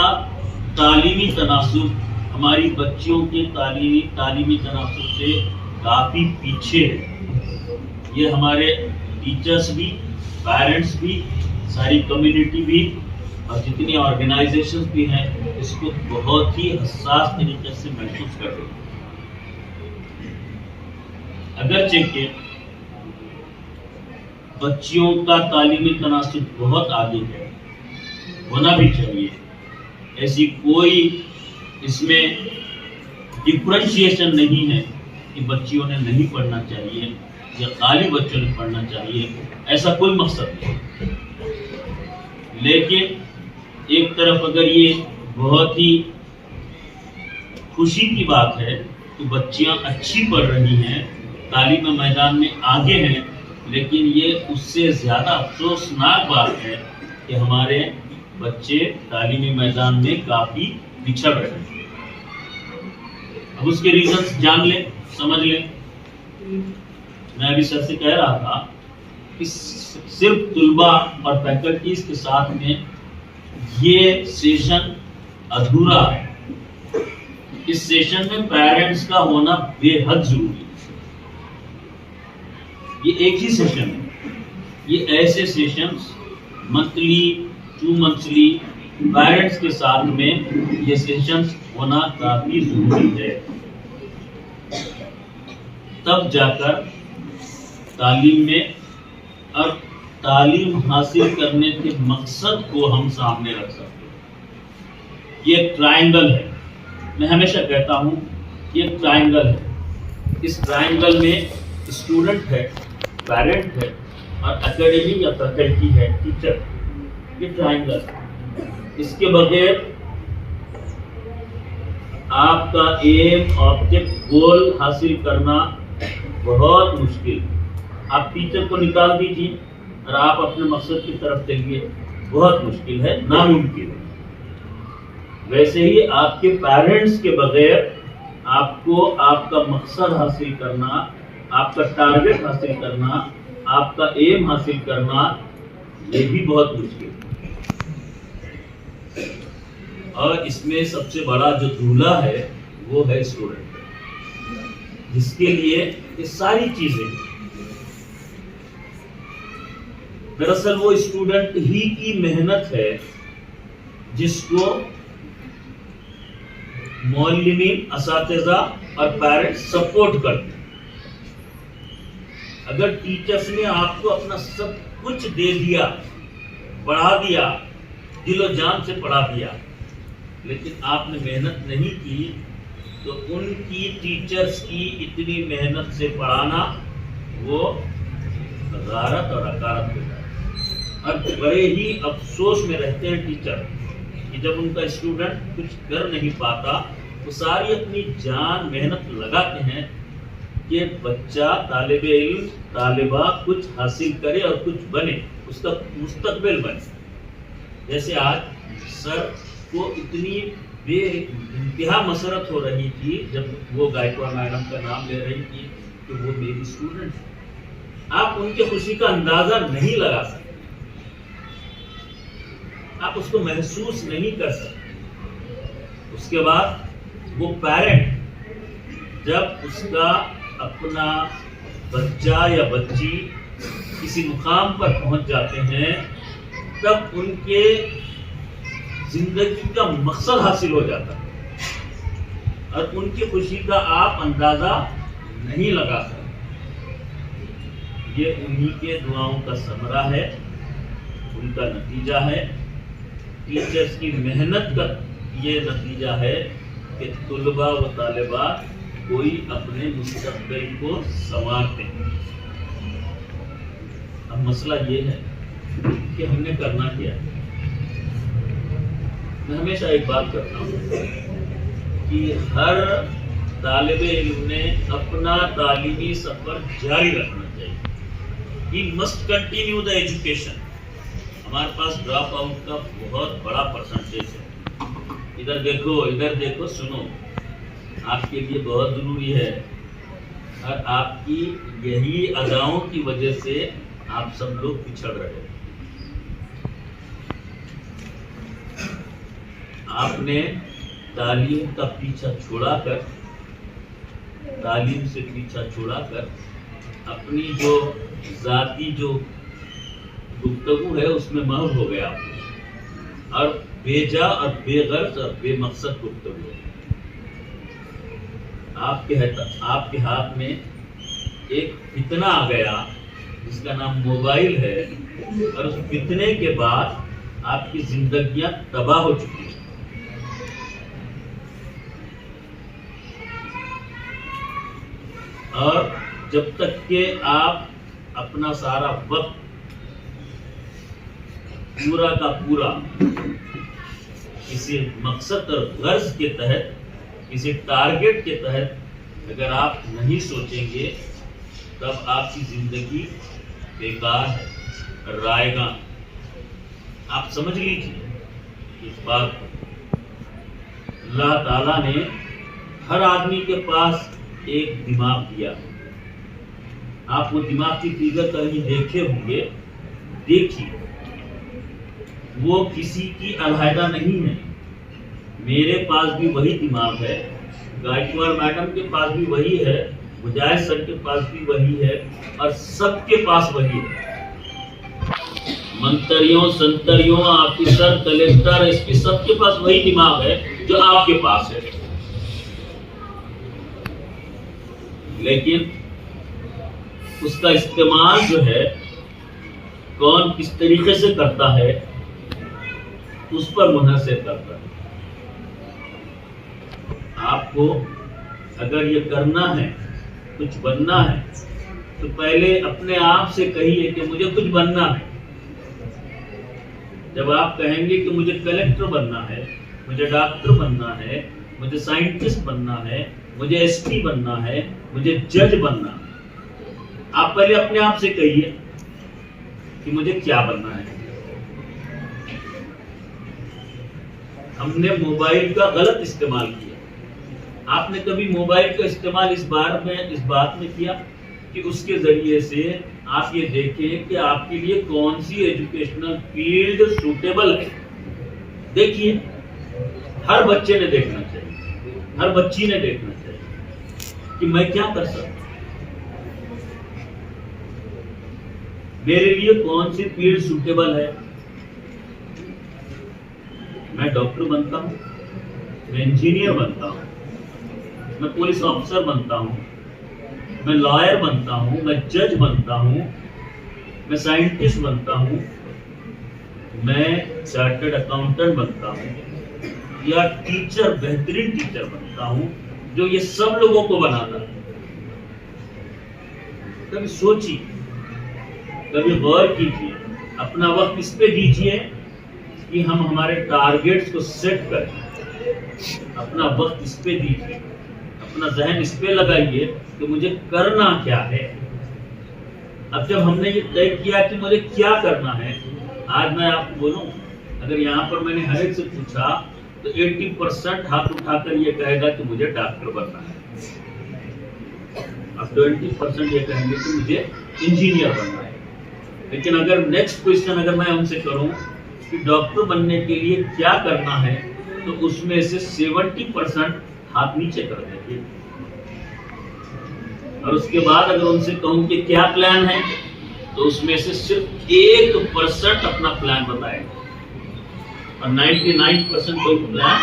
तालीमी तनासुब, हमारी बच्चियों के तालीमी तनासुब से काफ़ी पीछे है। ये हमारे टीचर्स भी, पेरेंट्स भी, सारी कम्युनिटी भी और जितनी ऑर्गेनाइजेशंस भी हैं इसको बहुत ही हसास तरीके से महसूस कर रहे हैं। अगरचे के बच्चियों का तालीमी तनासुब बहुत आगे है, होना भी चाहिए। ऐसी कोई इसमें डिफ्रेंशिएशन नहीं है कि बच्चियों ने नहीं पढ़ना चाहिए या खाली बच्चों ने पढ़ना चाहिए, ऐसा कोई मकसद नहीं। लेकिन एक तरफ अगर ये बहुत ही खुशी की बात है कि बच्चियां अच्छी पढ़ रही हैं, तालीम मैदान में आगे हैं, लेकिन ये उससे ज़्यादा अफसोसनाक बात है कि हमारे बच्चे तालीमी मैदान में काफ़ी पिछड़ रहे हैं। अब उसके रीजंस जान लें, समझ लें। मैं अभी सर से कह रहा था कि सिर्फ तुलबा और फैकल्टीज के साथ में ये सेशन अधूरा है। इस सेशन में पेरेंट्स का होना बेहद जरूरी है। ये एक ही सेशन है, ये ऐसे सेशंस मंथली, 2 मंथली पेरेंट्स के साथ में ये सेशंस होना काफी जरूरी है। तब जाकर तालीम में और तालीम हासिल करने के मकसद को हम सामने रख सकते हैं। ये एक ट्रायंगल है, मैं हमेशा कहता हूँ ये एक ट्रायंगल है। इस ट्रायंगल में स्टूडेंट है, पेरेंट है और एकेडमी या फैकल्टी है, टीचर। ये ट्रायंगल, इसके बगैर आपका एम, ऑब्जेक्ट, गोल हासिल करना बहुत मुश्किल। आप टीचर को निकाल दीजिए और आप अपने मकसद की तरफ चलिए, बहुत मुश्किल है, नामुमकिन है। वैसे ही आपके पेरेंट्स के बगैर आपको आपका मकसद हासिल करना, आपका टारगेट हासिल करना, आपका एम हासिल करना ये भी बहुत मुश्किल है। और इसमें सबसे बड़ा जो दूल्हा है वो है स्टूडेंट, जिसके लिए ये सारी चीजें, दरअसल वो स्टूडेंट ही की मेहनत है जिसको मौलवी, असातिज़ा और पेरेंट्स सपोर्ट करते हैं। अगर टीचर्स ने आपको अपना सब कुछ दे दिया, पढ़ा दिया, दिलो जान से पढ़ा दिया, लेकिन आपने मेहनत नहीं की, तो उनकी टीचर्स की इतनी मेहनत से पढ़ाना वो गारत और हकारत हो जाए। और बड़े ही अफसोस में रहते हैं टीचर कि जब उनका स्टूडेंट कुछ कर नहीं पाता तो सारी अपनी जान मेहनत लगाते हैं कि बच्चा तालिबे इल्म, तालिबा कुछ हासिल करे और कुछ बने, उसका मुस्तकबिल बने। जैसे आज सर को इतनी बेइंतहा मसरत हो रही थी जब वो गायकवाड़ मैडम का नाम ले रही थी कि वो मेरी स्टूडेंट है। आप उनके खुशी का अंदाजा नहीं लगा सकते, आप उसको महसूस नहीं कर सकते। उसके बाद वो पेरेंट जब उसका अपना बच्चा या बच्ची किसी मुकाम पर पहुंच जाते हैं, तब उनके जिंदगी का मकसद हासिल हो जाता है और उनकी खुशी का आप अंदाजा नहीं लगा सकते। ये उन्हीं के दुआओं का समरा है, उनका नतीजा है, टीचर्स की मेहनत का ये नतीजा है कि तुलबा व तालिबात कोई अपने मुस्तकबिल को संवारते हैं। अब मसला ये है कि हमने करना क्या है। मैं हमेशा एक बात करता हूँ कि हर तालिबे इल्म ने अपना तालीमी सफर जारी रखना चाहिए। He must continue the education। हमारे पास ड्रॉप आउट का बहुत बड़ा परसेंटेज है। इधर देखो, सुनो, आपके लिए बहुत जरूरी है और आपकी यही अदाओं की वजह से आप सब लोग पिछड़ रहे हैं। आपने तालीम का पीछा छोड़ाकर, तालीम से पीछा छोड़ाकर अपनी जो जाती जो गुफ्तगू है उसमें महव हो गया और बेजा और बेगर्ज और बेमकसद गुफ्तगू है। आपके हाथ में एक फितना आ गया जिसका नाम मोबाइल है और उस फितने के बाद आपकी जिंदगियां तबाह हो चुकी हैं। और जब तक के आप अपना सारा वक्त पूरा का पूरा किसी मकसद और गर्ज के तहत, किसी टारगेट के तहत अगर आप नहीं सोचेंगे, तब आपकी जिंदगी बेकार है, रायगा। आप समझ लीजिए इस बात को। अल्लाह ताला ने हर आदमी के पास एक दिमाग दिया। आप वो दिमाग की फिगर कहीं देखे होंगे, देखिए, वो किसी की अलहदा नहीं है। मेरे पास भी वही दिमाग है, गायकवाड़ मैडम के पास भी वही है, मुजाहिद सर के पास भी वही है और सबके पास वही है। मंत्रियों, संतरियों, ऑफिसर, कलेक्टर, एसपी, सबके पास वही दिमाग है जो आपके पास है। लेकिन उसका इस्तेमाल जो है कौन किस तरीके से करता है उस पर मुनहसर करता है। आपको अगर ये करना है, कुछ बनना है, तो पहले अपने आप से कहिए कि मुझे कुछ बनना है। जब आप कहेंगे कि मुझे कलेक्टर बनना है, मुझे डॉक्टर बनना है, मुझे साइंटिस्ट बनना है, मुझे एसपी बनना है, मुझे जज बनना है, आप पहले अपने आप से कहिए कि मुझे क्या बनना है। हमने मोबाइल का गलत इस्तेमाल किया। आपने कभी मोबाइल का इस्तेमाल इस बात में किया कि उसके जरिए से आप ये देखें कि आपके लिए कौन सी एजुकेशनल फील्ड सूटेबल है। देखिए, हर बच्चे ने देखना चाहिए, हर बच्ची ने देखना चाहिए कि मैं क्या कर सकता हूं, मेरे लिए कौन सी फील्ड सूटेबल है। मैं डॉक्टर बनता हूं, मैं इंजीनियर बनता हूं, मैं पुलिस ऑफिसर बनता हूं, मैं लॉयर बनता हूं, मैं जज बनता हूं, मैं साइंटिस्ट बनता हूं, मैं चार्टर्ड अकाउंटेंट बनता हूं, या टीचर, बेहतरीन टीचर बनता हूं, जो ये सब लोगों को बनाता है। कभी सोचिए, कभी गौर कीजिए, अपना वक्त इस पे दीजिए कि हम हमारे टारगेट्स को सेट करें। अपना वक्त इस पे दीजिए, अपना जहन इस पे लगाइए कि मुझे करना क्या है। अब जब हमने ये तय किया कि मुझे क्या करना है, आज मैं आपको बोलूं, अगर यहाँ पर मैंने हर एक से पूछा तो 80% हाथ उठाकर ये कहेगा कि मुझे डॉक्टर बनना है। अब 20% ये कहेंगे कि मुझे इंजीनियर बनना है। लेकिन अगर नेक्स्ट क्वेश्चन अगर मैं उनसे करूं कि डॉक्टर बनने के लिए क्या करना है, तो उसमें से 70% हाथ नीचे कर देंगे। और उसके बाद अगर उनसे कहूं कि क्या प्लान है, तो उसमें से सिर्फ 1% अपना प्लान बताएगा और 99% कोई प्लान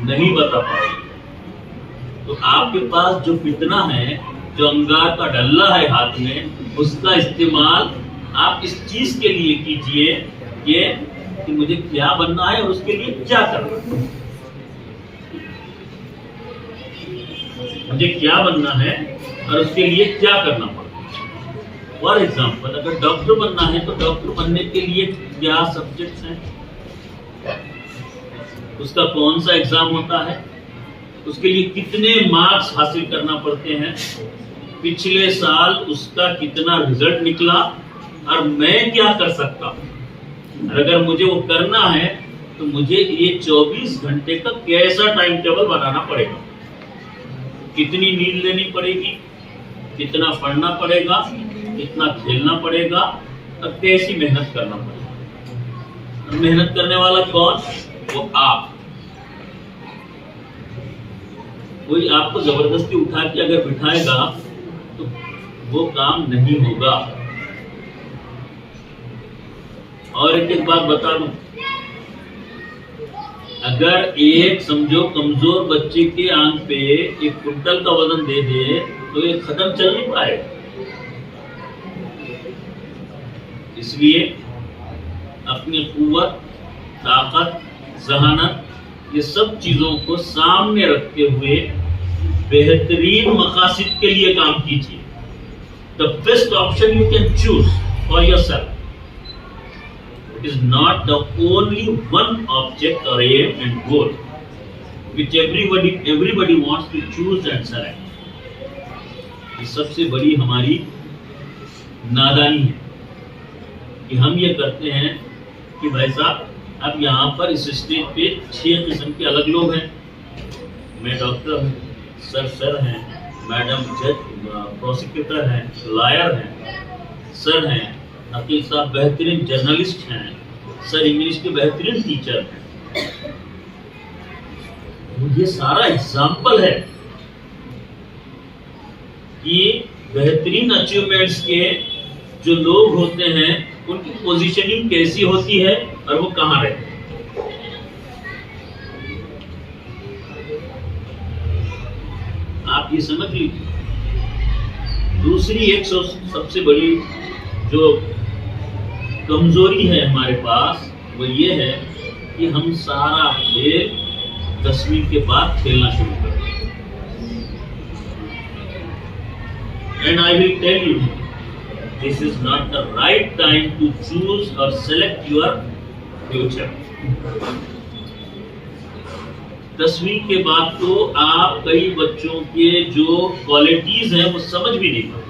नहीं बता पाएगा। तो आपके पास जो फितना है, जो अंगार का डल्ला है हाथ में, उसका इस्तेमाल आप इस चीज के लिए कीजिए कि मुझे क्या बनना है और उसके लिए क्या करना है। मुझे क्या बनना है और उसके लिए क्या करना पड़ता है। फॉर एग्जाम्पल, अगर डॉक्टर बनना है तो डॉक्टर बनने के लिए क्या सब्जेक्ट्स हैं, उसका कौन सा एग्जाम होता है, उसके लिए कितने मार्क्स हासिल करना पड़ते हैं, पिछले साल उसका कितना रिजल्ट निकला और मैं क्या कर सकता हूं। और अगर मुझे वो करना है तो मुझे ये 24 घंटे का कैसा टाइम टेबल बनाना पड़ेगा, कितनी नींद लेनी पड़ेगी, कितना पढ़ना पड़ेगा, कितना खेलना पड़ेगा और कैसी मेहनत करना पड़ेगा। और मेहनत करने वाला कौन? वो आप। कोई आपको जबरदस्ती उठा के अगर बिठाएगा तो वो काम नहीं होगा। और एक बात बता दूं, अगर एक समझो कमजोर बच्चे के आंख पे 1 क्विंटल का वजन दे दे तो ये कदम चल नहीं पाएगा। इसलिए अपनी कुव्वत, ताकत, जहानत, ये सब चीजों को सामने रखते हुए बेहतरीन मकासद के लिए काम कीजिए। The best option you can choose for yourself. It is not the only one object or aim and goal which everybody wants to choose and select. ये सबसे बड़ी हमारी नादानी है कि हम ये करते हैं कि भाई साहब, अब यहाँ पर इस स्टेज पे 6 किस्म के अलग लोग हैं। मैं डॉक्टर हूँ, सर हैं, मैडम जज, प्रोसिक्यूटर हैं, लॉयर हैं, सर हैं, अकील साहब बेहतरीन जर्नलिस्ट हैं, सर इंग्लिश के बेहतरीन टीचर हैं। ये सारा एग्जाम्पल है कि बेहतरीन अचीवमेंट्स के जो लोग होते हैं उनकी पोजीशनिंग कैसी होती है और वो कहां रहते हैं। आप ये समझ लीजिए। दूसरी एक सबसे बड़ी जो कमजोरी है हमारे पास, वो ये है कि हम सारा खेल 10वीं के बाद खेलना शुरू कर दें। And I will tell you, this is not the right time to choose or select your future. 10वीं के बाद तो आप कई बच्चों के जो क्वालिटीज हैं वो समझ भी नहीं पाते।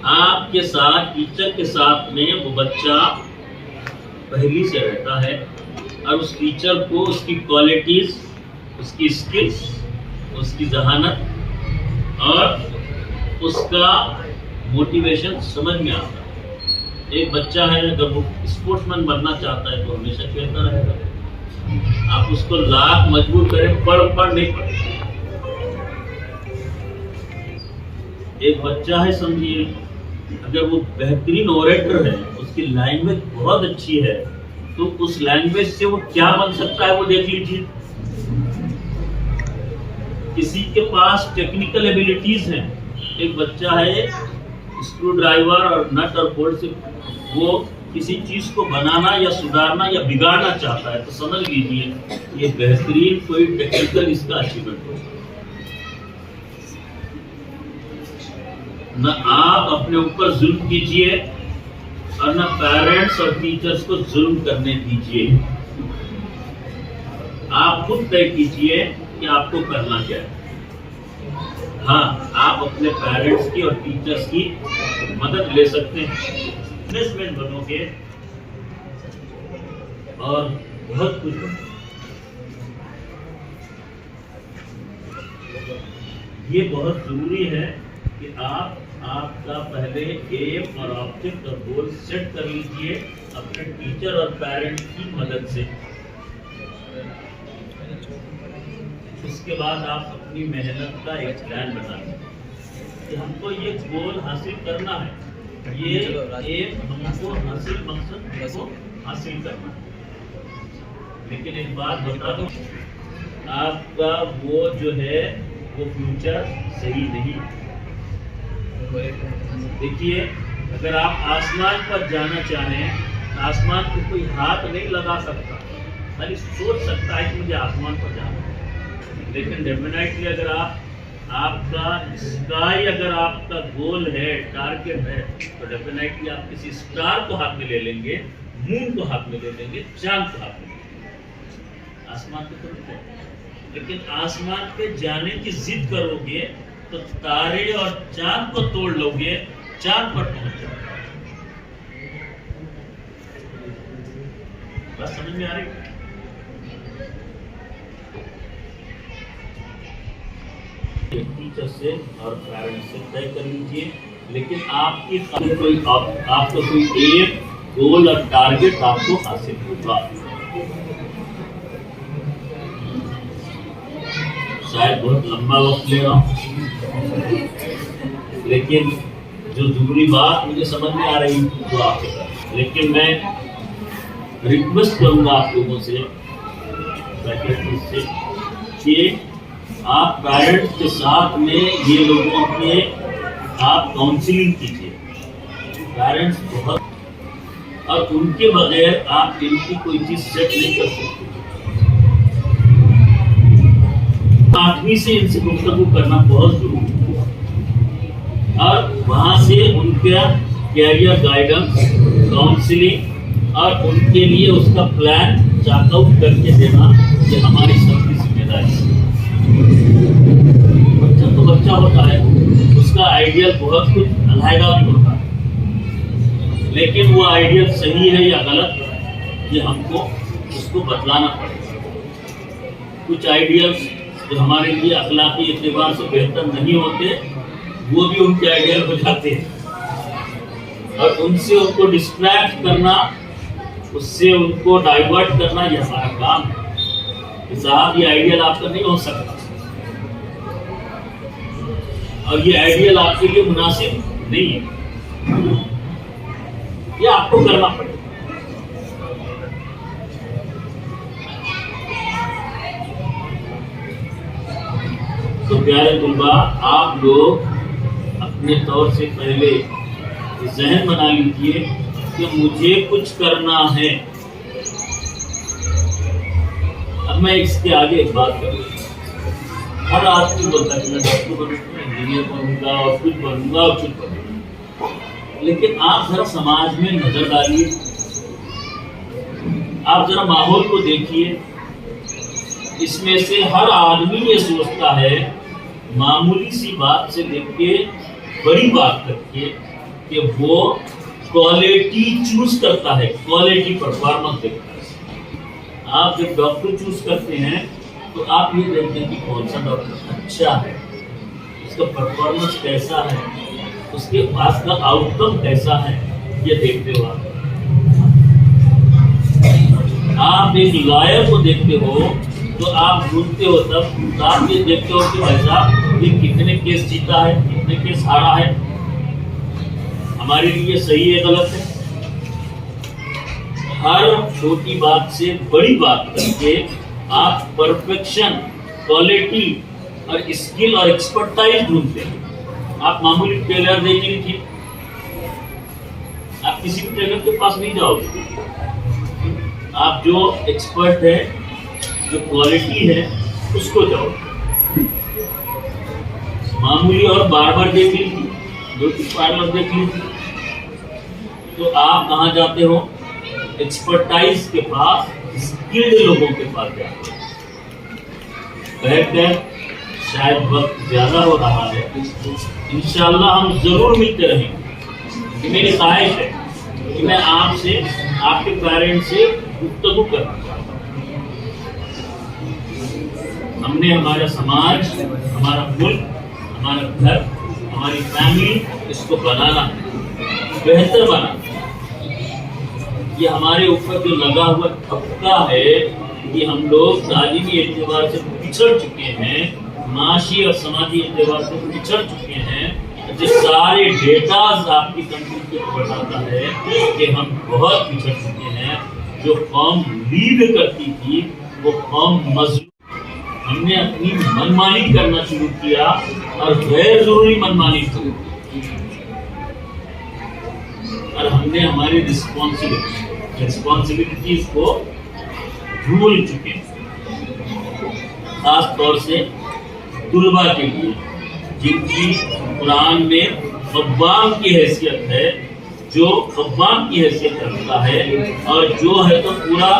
आपके साथ, टीचर के साथ में वो बच्चा पहली से रहता है और उस टीचर को उसकी क्वालिटीज, उसकी स्किल्स, उसकी जहानत और उसका मोटिवेशन समझ में आता है। एक बच्चा है, अगर वो स्पोर्ट्समैन बनना चाहता है तो हमेशा खेलता रहेगा। आप उसको लाख मजबूर करें, पढ़ नहीं पड़ेगा। एक बच्चा है, समझिए, अगर वो बेहतरीन ओरेटर है, उसकी लैंग्वेज बहुत अच्छी है, तो उस लैंग्वेज से वो क्या बन सकता है वो देख लीजिए। किसी के पास टेक्निकल एबिलिटीज हैं, एक बच्चा है स्क्रू ड्राइवर और नट और बोल्ट से वो किसी चीज को बनाना या सुधारना या बिगाड़ना चाहता है, तो समझ लीजिए ये बेहतरीन कोई टेक्निकल इसका अचीवमेंट होगा। न आप अपने ऊपर जुल्म कीजिए और न पेरेंट्स और टीचर्स को जुल्म करने दीजिए। आप खुद तय कीजिए कि आपको करना क्या है। हाँ, आप अपने पेरेंट्स की और टीचर्स की मदद ले सकते हैं, बिजनेसमैन बनोगे और बहुत कुछ बनोगे। ये बहुत जरूरी है कि आपका पहले एम और ऑब्जेक्ट और गोल सेट कर लीजिए अपने टीचर और पेरेंट्स की मदद से। उसके बाद आप अपनी मेहनत का एक प्लान बनाएं कि हमको ये गोल हासिल करना है, ये एम हमको हासिल मकसद को हासिल करना है। लेकिन एक बात बता दूं, आपका वो जो है वो फ्यूचर सही नहीं। देखिए, अगर आप आसमान पर जाना चाहें, आसमान को कोई हाथ नहीं लगा सकता, खाली सोच सकता है कि मुझे आसमान पर जाना है। लेकिन डेफिनेटली अगर आपका स्काई अगर आपका गोल है, टारगेट है, तो डेफिनेटली आप किसी स्टार को हाथ में ले लेंगे, मून को हाथ में ले लेंगे, चांद को हाथ में ले लेंगे, आसमान पे तो नहीं। लेकिन आसमान पे जाने की जिद करोगे तो तारे और चांद को तोड़ लोगे, चांद पर पहुंच जाओगे। बस समझ में आ रही है? टीचर से और पेरेंट्स से तय कर लीजिए, लेकिन आपकी आपका कोई एक गोल और टारगेट आपको हासिल होगा। शायद बहुत लंबा वक्त ले रहा हूँ, लेकिन जो जरूरी बात मुझे समझ में आ रही तो आपके साथ, लेकिन मैं रिक्वेस्ट करूंगा आप लोगों से, फैकल्टी से, कि आप पेरेंट्स के साथ में ये लोगों के आप काउंसलिंग कीजिए। पेरेंट्स बहुत, और उनके बगैर आप इनकी कोई चीज सेट नहीं कर सकते। 8वीं से इनसे गुफ्तगू करना बहुत जरूरी है, और वहां से उनका कैरियर गाइडेंस, काउंसलिंग और उनके लिए उसका प्लान चार्ट आउट करके देना, ये हमारी सबकी जिम्मेदारी है। बच्चा तो बच्चा होता है, उसका आइडियल बहुत कुछ अलग भी होता है, लेकिन वो आइडियल सही है या गलत ये हमको उसको बतलाना पड़ेगा। कुछ आइडियल्स जो हमारे लिए अखलाकी एतबार से बेहतर नहीं होते, वो भी उनके आइडियल हो जाते हैं, और उनसे उनको डिस्ट्रैक्ट करना, उससे उनको डाइवर्ट करना, यह हमारा काम है। साहब, ये आइडियल आपका नहीं हो सकता, और ये आइडियल आपके लिए मुनासिब नहीं है, ये आपको करना पड़ेगा। तो प्यारे तुलबा, आप लोग अपने तौर से पहले जहन बना लीजिए कि मुझे कुछ करना है। अब मैं इसके आगे एक बात करूँगा। हर आदमी बोलता है मैं डॉक्टर बनूंगा, इंजीनियर बनूंगा और कुछ बनूंगा और कुछ बनूंगा, लेकिन आप जरा समाज में नजर डालिए, आप जरा माहौल को देखिए। इसमें से हर आदमी ये सोचता है, मामूली सी बात से लेके बड़ी बात करके, कि वो क्वालिटी चूज करता है, क्वालिटी परफॉर्मेंस देखता है। आप जब डॉक्टर चूज करते हैं तो आप ये देखते हैं कि कौन सा डॉक्टर अच्छा है, उसका परफॉर्मेंस कैसा है, उसके पास का आउटकम कैसा है, ये देखते हो आप एक लॉयर को देखते हो तो आप ढूंढते हो, तब आप ये देखते हो कि भाई साहब ये कितने केस जीता है, कितने केस हारा है, हमारे लिए सही है गलत है। हर छोटी बात से बड़ी बात करके आप परफेक्शन, क्वालिटी और स्किल और एक्सपर्टाइज ढूंढते हैं। आप मामूली टेलर देख लीजिए, आप किसी भी टेलर के पास नहीं जाओगे, आप जो एक्सपर्ट है, जो क्वालिटी है, उसको जाओ। मामूली और बार्बर देख लीजिए, ब्यूटी पार्लर देख लीजिए, तो आप कहाँ जाते हो? एक्सपर्टाइज के पास, स्किल्ड लोगों के पास जाते हो। कहकर शायद वक्त ज्यादा हो रहा है, इंशाअल्लाह हम जरूर मिलते रहेंगे। मेरी ख्वाहिश है कि मैं आपसे, आपके पेरेंट्स से गुफ्तगू करना चाहता हूँ। हमने हमारा समाज, हमारा मुल्क, हमारा घर, हमारी फैमिली, इसको बनाना, बेहतर बनाना। ये हमारे ऊपर जो लगा हुआ ठपका है कि हम लोग तालीमी एतबार से पिछड़ चुके हैं, माशी और समाजी एतबार से पिछड़ चुके हैं। जो सारे डेटाज आपकी कंपनी को बताता है कि हम बहुत पिछड़ चुके हैं। जो कौम लीड करती थी वो कौम मजलूम, हमने अपनी मनमानी करना शुरू किया और गैर जरूरी मनमानी शुरू की, और हमने हमारी रिस्पॉन्सिबिलिटीज को भूल चुके हैं। खास तौर से तुलबा के लिए, जिनकी कुरान में खब्बाम की हैसियत है, जो खब्बाम की हैसियत रखता है और जो है तो पूरा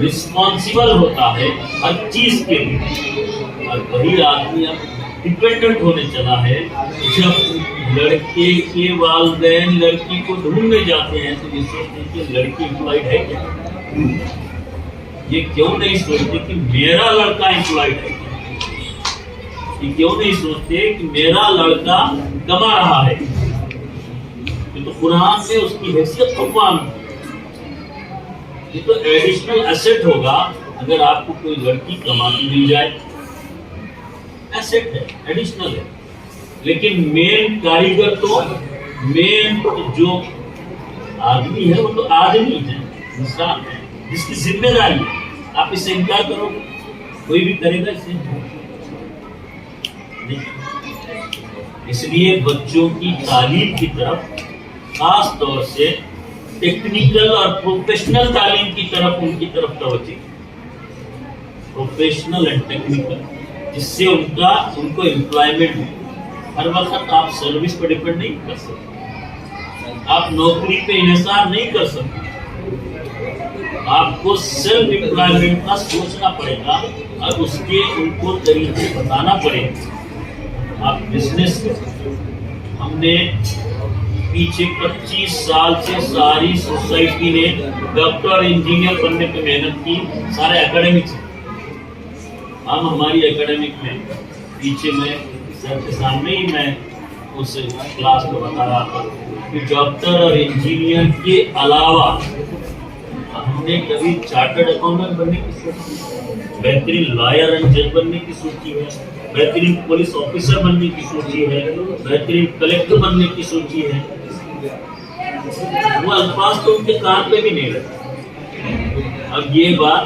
रिस्पॉन्सिबल होता है हर चीज के लिए, और वही आदमी अब डिपेंडेंट होने चला है। जब लड़के के वालिदैन लड़की को ढूंढने जाते हैं तो ये सोचते हैं कि लड़की एम्प्लॉयड है क्या, ये क्यों नहीं सोचते कि मेरा लड़का एम्प्लॉयड है, ये क्यों नहीं सोचते कि मेरा लड़का कमा रहा है। तो कुरान में उसकी हैसियत कम, ये तो एडिशनल एसेट होगा अगर आपको कोई लड़की कमाती मिल जाए, एसेट है, एडिशनल है। लेकिन मेन कारीगर तो, मेन जो आदमी है वो तो आदमी है, इंसान है, जिसकी जिम्मेदारी है। आप इससे इनकार करोगे, कोई भी करेगा इससे नहीं। इसलिए बच्चों की तालीम की तरफ, खास तौर से टेक्निकल और प्रोफेशनल तालीम की तरफ, उनकी तरफ तवज्जो, प्रोफेशनल एंड टेक्निकल, जिससे उनको एम्प्लॉयमेंट मिले। हर वक्त आप सर्विस पर डिपेंड नहीं कर सकते, आप नौकरी पे इन्हिसार नहीं कर सकते, आपको सेल्फ एम्प्लॉयमेंट का सोचना पड़ेगा और उसके उनको तरीके बताना पड़ेगा। आप बिजनेस, हमने पीछे 25 साल से सारी सोसाइटी ने डॉक्टर, इंजीनियर बनने पे मेहनत की, सारे एकेडमिक्स। हम हमारी एकेडमिक में पीछे में सर के सामने ही मैं उस क्लास को बता रहा था कि डॉक्टर और इंजीनियर के अलावा हमने कभी चार्टर्ड अकाउंटेंट बनने की सोची, बेहतरीन लॉयर एंड जज बनने की सोची है, बेहतरीन पुलिस ऑफिसर बनने की सोची है, बेहतरीन कलेक्टर बनने की सोची है। वो अल्फाज तो उनके कान पे भी नहीं रहते। अब ये बात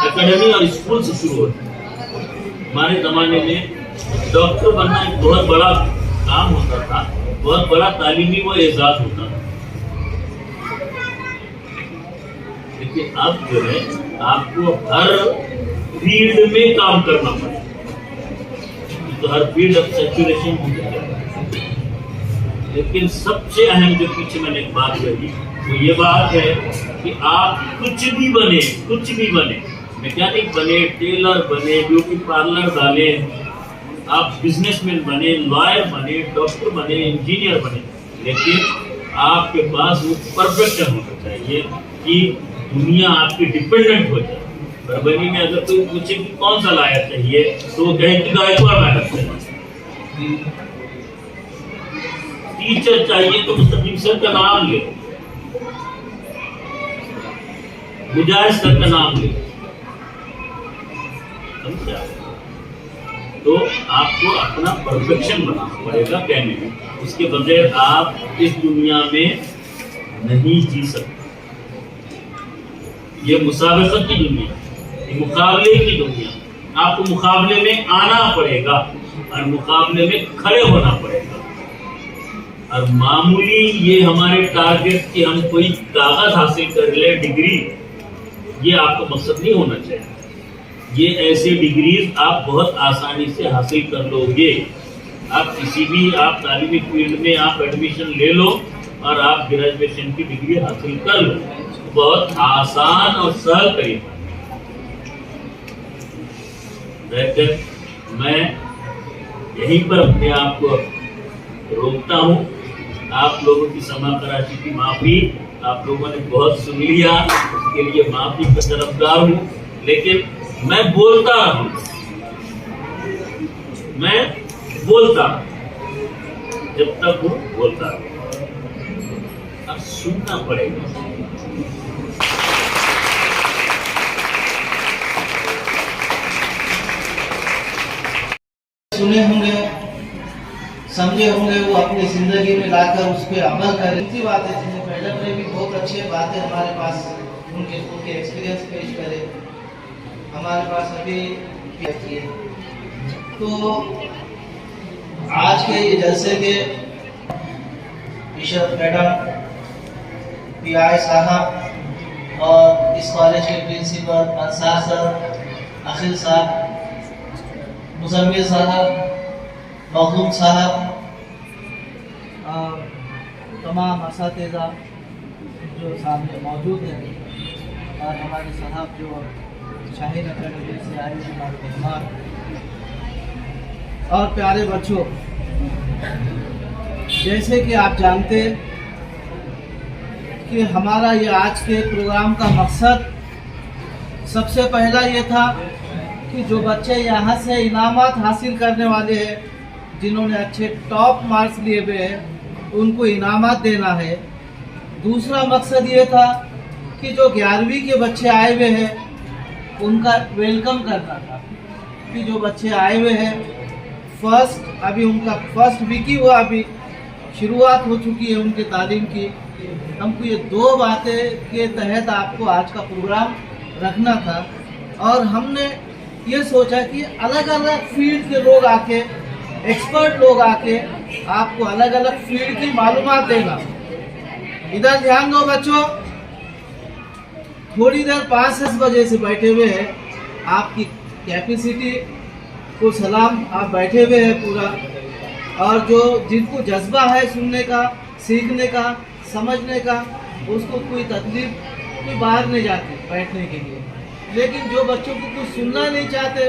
एकेडमी और स्कूल से शुरू होती है। हमारे जमाने में डॉक्टर बनना एक बहुत बड़ा काम होता था, बहुत बड़ा तालीमी वो एजाज होता था। लेकिन अब जो है आपको हर फील्ड में काम करना पड़ेगा, तो हर फील्ड अब सैचुरेशन हो जाता है। लेकिन सबसे अहम जो पीछे मैंने एक बात कही वो ये बात है कि आप कुछ भी बने, मैकेनिक बने, टेलर बने, ब्यूटी पार्लर डाले, आप बिजनेसमैन बने, लॉयर बने, डॉक्टर बने, इंजीनियर बने, लेकिन आपके पास वो परफेक्शन होना चाहिए कि दुनिया आपकी डिपेंडेंट हो जाए। परभनी में अगर कोई पूछे कि कौन सा लायर चाहिए तो वो कहे कि गायकवाड़ मैडम चाहिए। टीचर चाहिए तो मुस्तकीम सर का नाम ले, मुजाहिद सर का नाम ले, समझा? तो आपको अपना परफेक्शन बनाना पड़ेगा कहने में, उसके बगैर आप इस दुनिया में नहीं जी सकते। ये मुसाबकत की दुनिया, ये मुकाबले की दुनिया, आपको मुकाबले में आना पड़ेगा और मुकाबले में खड़े होना पड़ेगा। और मामूली ये हमारे टारगेट कि हम कोई कागज हासिल कर ले, डिग्री, ये आपका मकसद नहीं होना चाहिए। ये ऐसे डिग्रीज आप बहुत आसानी से हासिल कर लोगे। आप किसी भी आप तालीमी फील्ड में आप एडमिशन ले लो और आप ग्रेजुएशन की डिग्री हासिल कर लो, बहुत आसान और सरल तरीका। मैं यहीं पर अपने आप को रोकता हूँ। आप लोगों की क्षमा कराची की माफी, आप लोगों ने बहुत सुन लिया, उसके लिए माफी का तरफदार हूँ। लेकिन मैं बोलता हूँ, मैं बोलता जब तक हूँ बोलता हूँ। अब सुनना पड़ेगा। सुने होंगे, समझे होंगे, वो अपनी जिंदगी में लाकर उस पर अमल करें। इतनी बातें थी, मैडम ने भी बहुत अच्छी बातें हमारे पास उनके एक्सपीरियंस पेश करे, हमारे पास अभी किए। तो आज के ये जलसे के इशरत मैडम, PI साहब और इस कॉलेज के प्रिंसिपल अंसार सर, अखिल साहब, मुजम्मिल साहब, मखलूक साहब, तमाम असातिज़ा जो सामने मौजूद हैं और हमारे साहब जो शाहीन अकेडमी से आए हुए मेहमान और प्यारे बच्चों, जैसे कि आप जानते कि हमारा ये आज के प्रोग्राम का मकसद सबसे पहला ये था कि जो बच्चे यहाँ से इनामात हासिल करने वाले हैं, जिन्होंने अच्छे टॉप मार्क्स लिए हुए हैं, उनको इनामात देना है। दूसरा मकसद ये था कि जो 11वीं के बच्चे आए हुए हैं उनका वेलकम करना था, कि जो बच्चे आए हुए हैं फर्स्ट, अभी उनका फर्स्ट वीक ही हुआ, अभी शुरुआत हो चुकी है उनकी तालीम की। हमको ये दो बातें के तहत आपको आज का प्रोग्राम रखना था और हमने ये सोचा कि अलग अलग फील्ड के लोग आके, एक्सपर्ट लोग आके आपको अलग अलग फील्ड की मालूमात देगा। इधर ध्यान दो बच्चों, थोड़ी देर 5-6 बजे से बैठे हुए हैं, आपकी कैपेसिटी को सलाम, आप बैठे हुए हैं पूरा, और जो जिनको जज्बा है सुनने का, सीखने का, समझने का, उसको कोई तकलीफ कोई बाहर नहीं जाती बैठने के लिए। लेकिन जो बच्चों को कुछ सुनना नहीं चाहते,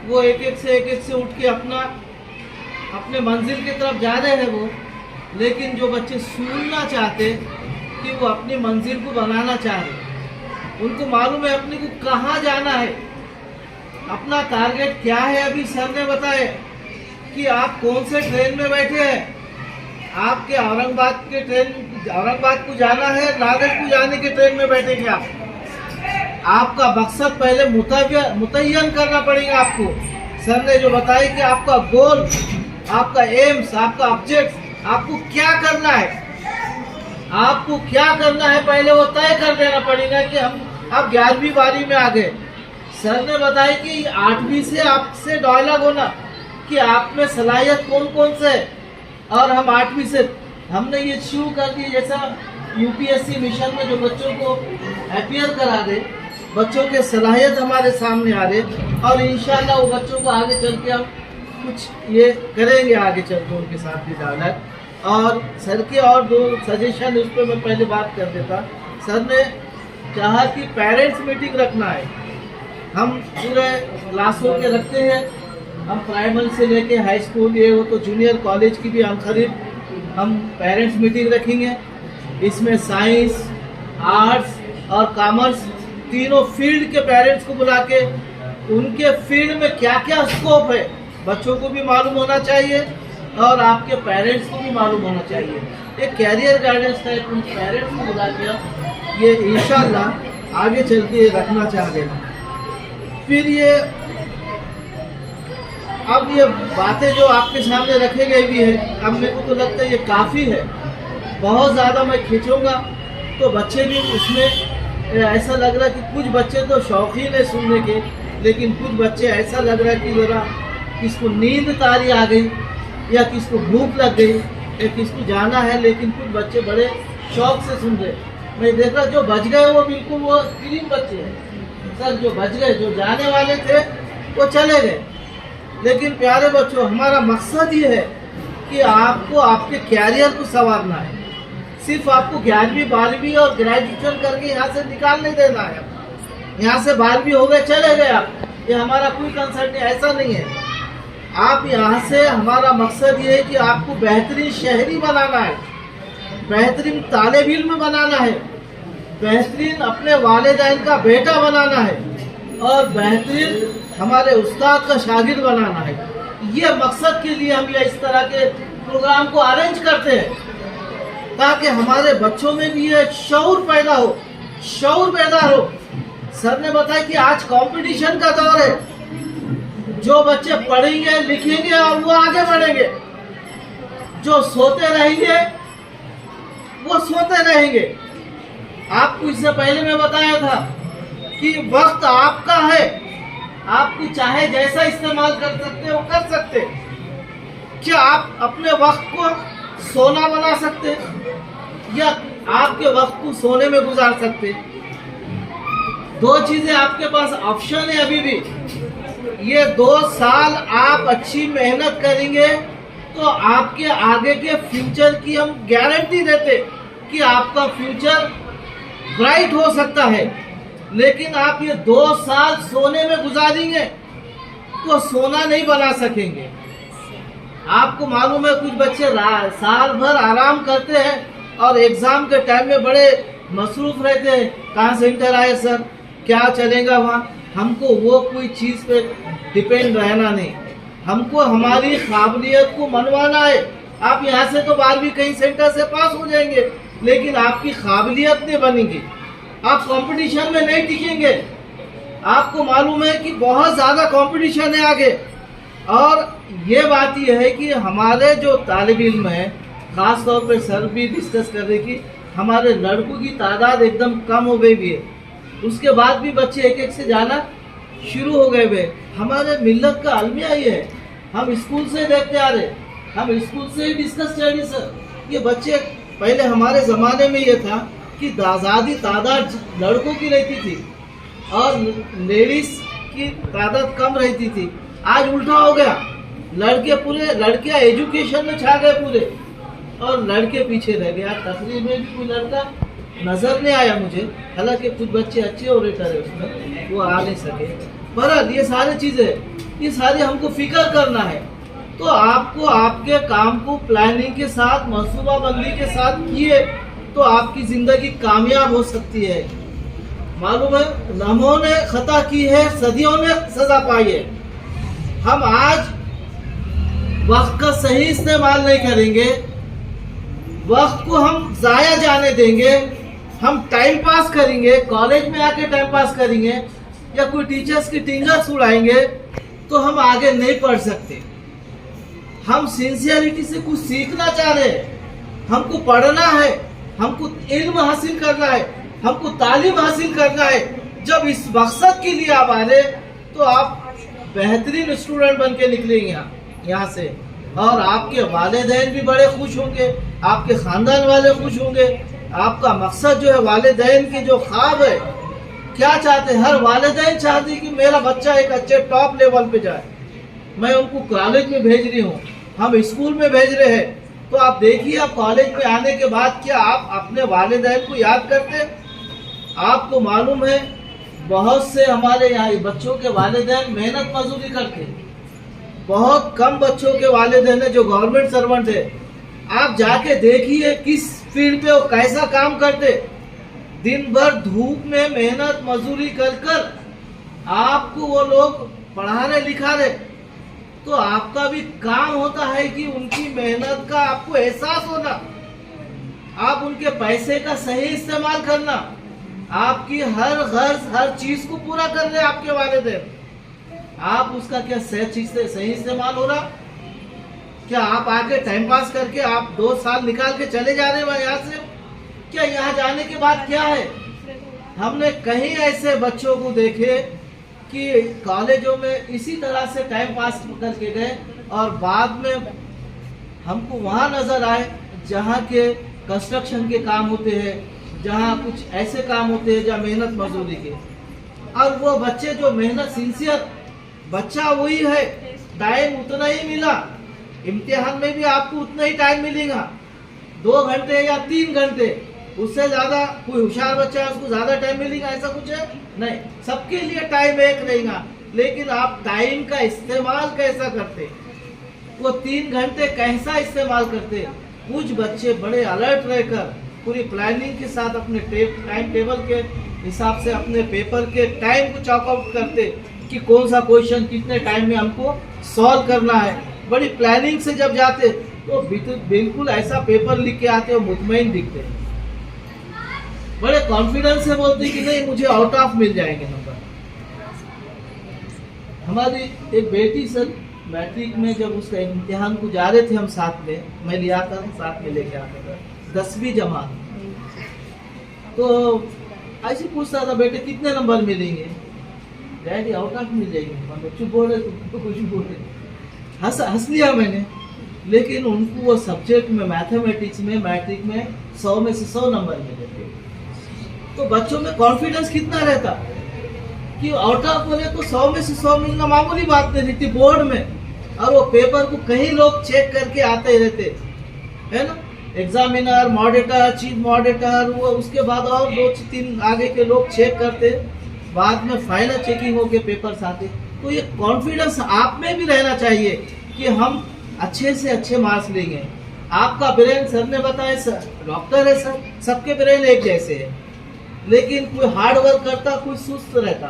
वो एक एक से उठ के अपने मंजिल की तरफ जा रहे हैं वो। लेकिन जो बच्चे सुनना चाहते कि वो अपनी मंजिल को बनाना चाह रहे, उनको मालूम है अपने को कहाँ जाना है, अपना टारगेट क्या है। अभी सर ने बताया कि आप कौन से ट्रेन में बैठे हैं, आपके औरंगाबाद को जाना है, नागद को जाने के ट्रेन में बैठेंगे आप। आपका मकसद पहले मुतय्यन करना पड़ेगा आपको। सर ने जो बताया कि आपका गोल, आपका एम्स, आपका ऑब्जेक्ट, आपको क्या करना है, आपको क्या करना है पहले वो तय कर देना पड़ेगा कि हम अब 11वीं बारी में आ गए। सर ने बताया कि 8वीं से आपसे डायलॉग होना कि आप में सलाहियत कौन कौन से है, और हम 8वीं से हमने ये शुरू कर दिया। जैसा UPSC मिशन में जो बच्चों को अपीयर करा दे, बच्चों के सलाहियत हमारे सामने आ रहे, और इंशाल्लाह वो बच्चों को आगे चल के हम कुछ ये करेंगे, आगे चल के उनके साथ भी डायलॉग। और सर के और दो सजेशन, उस पर मैं पहले बात कर देता। सर ने चाहा कि पेरेंट्स मीटिंग रखना है। हम पूरे क्लासों के रखते हैं, हम प्राइमरी से लेके हाई स्कूल, ये वो तो जूनियर कॉलेज की भी अनकरीब हम पेरेंट्स मीटिंग रखेंगे। इसमें साइंस, आर्ट्स और कॉमर्स तीनों फील्ड के पेरेंट्स को बुला के उनके फील्ड में क्या क्या स्कोप है बच्चों को भी मालूम होना चाहिए, और आपके पेरेंट्स को भी मालूम होना चाहिए। एक कैरियर गाइडेंस टाइप उन पेरेंट्स को बुला दिया, ये इंशाल्लाह आगे चल के रखना चाहते हैं। फिर ये अब ये बातें जो आपके सामने रखे गए भी है, अब मेरे को तो लगता है ये काफ़ी है। बहुत ज़्यादा मैं खींचूंगा तो बच्चे भी उसमें ऐसा लग रहा है कि कुछ बच्चे तो शौकीन है सुनने के, लेकिन कुछ बच्चे ऐसा लग रहा है कि ज़रा किसको नींद तारी आ गई या किसको भूख लग गई या किसको जाना है, लेकिन कुछ बच्चे बड़े शौक से सुन रहे। मैं देख रहा जो बच गए वो बिल्कुल वो क्लीन बच्चे हैं सर, जो बच गए, जो जाने वाले थे वो चले गए। लेकिन प्यारे बच्चों, हमारा मकसद ये है कि आपको आपके कैरियर को संवारना है। सिर्फ आपको 11वीं 12वीं और ग्रेजुएशन करके यहाँ से निकाल नहीं देना है। यहाँ से 12वीं हो गए चले गए आप, ये हमारा कोई कंसर्न नहीं, ऐसा नहीं है। आप यहाँ से, हमारा मकसद ये है कि आपको बेहतरीन शहरी बनाना है, बेहतरीन तालिब इल्म बनाना है, बेहतरीन अपने वालिदैन का बेटा बनाना है और बेहतरीन हमारे उस्ताद का शागिर्द बनाना है। ये मकसद के लिए हम ये इस तरह के प्रोग्राम को अरेंज करते हैं, ताकि हमारे बच्चों में भी ये शऊर पैदा हो, शऊर पैदा हो। सर ने बताया कि आज कंपटीशन का दौर है, जो बच्चे पढ़ेंगे लिखेंगे और वो आगे बढ़ेंगे, जो सोते रहेंगे वो सोते रहेंगे। आपको इससे पहले मैं बताया था कि वक्त आपका है, आपको चाहे जैसा इस्तेमाल कर सकते हो कर सकते। क्या आप अपने वक्त को सोना बना सकते या आपके वक्त को सोने में गुजार सकते? दो चीजें आपके पास ऑप्शन है अभी भी। ये 2 साल आप अच्छी मेहनत करेंगे तो आपके आगे के फ्यूचर की हम गारंटी देते कि आपका फ्यूचर ब्राइट हो सकता है। लेकिन आप ये 2 साल सोने में गुजारेंगे तो सोना नहीं बना सकेंगे। आपको मालूम है कुछ बच्चे साल भर आराम करते हैं और एग्जाम के टाइम में बड़े मसरूफ रहते हैं। कहाँ सेंटर आए सर, क्या चलेगा वहाँ। हमको वो कोई चीज़ पे डिपेंड रहना नहीं, हमको हमारी काबिलियत को मनवाना है। आप यहाँ से तो 12वीं कहीं सेंटर से पास हो जाएंगे, लेकिन आपकी काबिलियत नहीं बनेगी, आप कंपटीशन में नहीं टिकेंगे। आपको मालूम है कि बहुत ज़्यादा कंपटीशन है आगे। और ये बात ये है कि हमारे जो तालिब इल्म है, ख़ास तौर पे सर भी डिस्कस कर रहे कि हमारे लड़कों की तादाद एकदम कम हो गई भी है, उसके बाद भी बच्चे एक एक से जाना शुरू हो गए हुए। हमारे मिल्लत का अलमिया ये है, हम स्कूल से देखते आ रहे, हम स्कूल से ही डिस्कस स्टडी सर। ये बच्चे पहले हमारे ज़माने में ये था कि आज़ादी तादाद लड़कों की रहती थी और लेडीज़ की तादाद कम रहती थी। आज उल्टा हो गया, लड़कियां एजुकेशन में छा गए पूरे और लड़के पीछे रह गए। तकरीब में भी कोई लड़का नज़र नहीं आया मुझे, हालांकि कुछ बच्चे अच्छे ऑपरेटर है उसमें, वो आ नहीं सके। बहरहाल ये सारी चीज़ें, ये सारी हमको फिक्र करना है। तो आपको आपके काम को प्लानिंग के साथ, मनसूबाबंदी के साथ किए तो आपकी ज़िंदगी कामयाब हो सकती है। मालूम है लम्हों ने खता की है, सदियों ने सज़ा पाई है। हम आज वक्त का सही इस्तेमाल नहीं करेंगे, वक्त को हम ज़ाया जाने देंगे, हम टाइम पास करेंगे, कॉलेज में आके टाइम पास करेंगे या कोई टीचर्स की टिंगर्स उड़ाएंगे तो हम आगे नहीं पढ़ सकते। हम सिंसियरिटी से कुछ सीखना चाह रहे हैं, हमको पढ़ना है, हमको इल्म हासिल करना है, हमको तालीम हासिल करना है। जब इस मकसद के लिए आप आ रहे तो आप बेहतरीन स्टूडेंट बन के निकलेंगे यहाँ से, और आपके वालिदैन भी बड़े खुश होंगे, आपके ख़ानदान वाले खुश होंगे। आपका मकसद जो है, वालिदैन की जो ख्वाब है, क्या चाहते हैं, हर वालिदैन चाहते हैं कि मेरा बच्चा एक अच्छे टॉप लेवल पे जाए। मैं उनको कॉलेज में भेज रही हूँ, हम स्कूल में भेज रहे हैं। तो आप देखिए, आप कॉलेज में आने के बाद क्या आप अपने वालिदैन को याद करते हैं? आपको मालूम है बहुत से हमारे यहाँ बच्चों के वालिदैन मेहनत मजदूरी करते, बहुत कम बच्चों के वालिदैन है जो गवर्नमेंट सर्वेंट है। आप जाके देखिए किस फील्ड पे वो कैसा काम करते, दिन भर धूप में मेहनत मजदूरी कर कर आपको वो लोग पढ़ा रहे लिखा रहे। तो आपका भी काम होता है कि उनकी मेहनत का आपको एहसास होना, आप उनके पैसे का सही इस्तेमाल करना, आपकी हर चीज को पूरा कर रहे आपके वालिदैन, आप उसका क्या सही इस्तेमाल हो रहा? क्या आप आके टाइम पास करके आप 2 साल निकाल के चले जा रहे हो यहाँ से? क्या यहाँ जाने के बाद क्या है? हमने कहीं ऐसे बच्चों को देखे कि कॉलेजों में इसी तरह से टाइम पास करके गए और बाद में हमको वहाँ नजर आए जहाँ के कंस्ट्रक्शन के काम होते हैं, जहाँ कुछ ऐसे काम होते हैं जहाँ मेहनत मजदूरी के, और वो बच्चे जो मेहनत सिंसियर बच्चा वही है, टाइम उतना ही मिला, इम्तिहान में भी आपको उतना ही टाइम मिलेगा, 2 घंटे या 3 घंटे, उससे ज्यादा कोई होशियार बच्चा है उसको ज्यादा टाइम मिलेगा ऐसा कुछ है नहीं, सबके लिए टाइम एक रहेगा। लेकिन आप टाइम का इस्तेमाल कैसा करते, वो 3 घंटे कैसा इस्तेमाल करते? कुछ बच्चे बड़े अलर्ट रहकर पूरी प्लानिंग के साथ अपने टाइम टेबल के हिसाब से अपने पेपर के टाइम को चॉकआउट करते कि कौन सा क्वेश्चन कितने टाइम में हमको सॉल्व करना है। बड़ी प्लानिंग से जब जाते तो बिल्कुल ऐसा पेपर लिख के आते और मुतमईन दिखते, बड़े कॉन्फिडेंस से बोलते कि नहीं मुझे आउट ऑफ मिल जाएंगे नंबर। हमारी एक बेटी सर मैट्रिक में जब उसका इम्तिहान को जा रहे थे हम साथ में, मैं लिया था साथ में लेके आता था 10वीं जमात, तो ऐसे पूछता था बेटे कितने नंबर मिलेंगे, डैडी आउट ऑफ मिल जाएंगे, चुप बोले तो कुछ बोले, हंस लिया मैंने। लेकिन उनको वो सब्जेक्ट में मैथमेटिक्स में मैट्रिक में 100 में से 100 नंबर मिले थे। तो बच्चों में कॉन्फिडेंस कितना रहता कि आउट ऑफ बोले तो 100 में से 100 मिलना मामूली बात नहीं थी बोर्ड में, और वो पेपर को कहीं लोग चेक करके आते रहते है ना, एग्जामिनर, मॉडिटर, चीफ मॉडिटर, वो उसके बाद और 2-3 आगे के लोग चेक करते, बाद में फाइनल चेकिंग होके पेपर्स आते। तो ये कॉन्फिडेंस आप में भी रहना चाहिए कि हम अच्छे से अच्छे मार्क्स लेंगे। आपका ब्रेन, सर ने बताया सर डॉक्टर है सर, सबके ब्रेन एक जैसे है, लेकिन कोई हार्ड वर्क करता, कोई सुस्त रहता,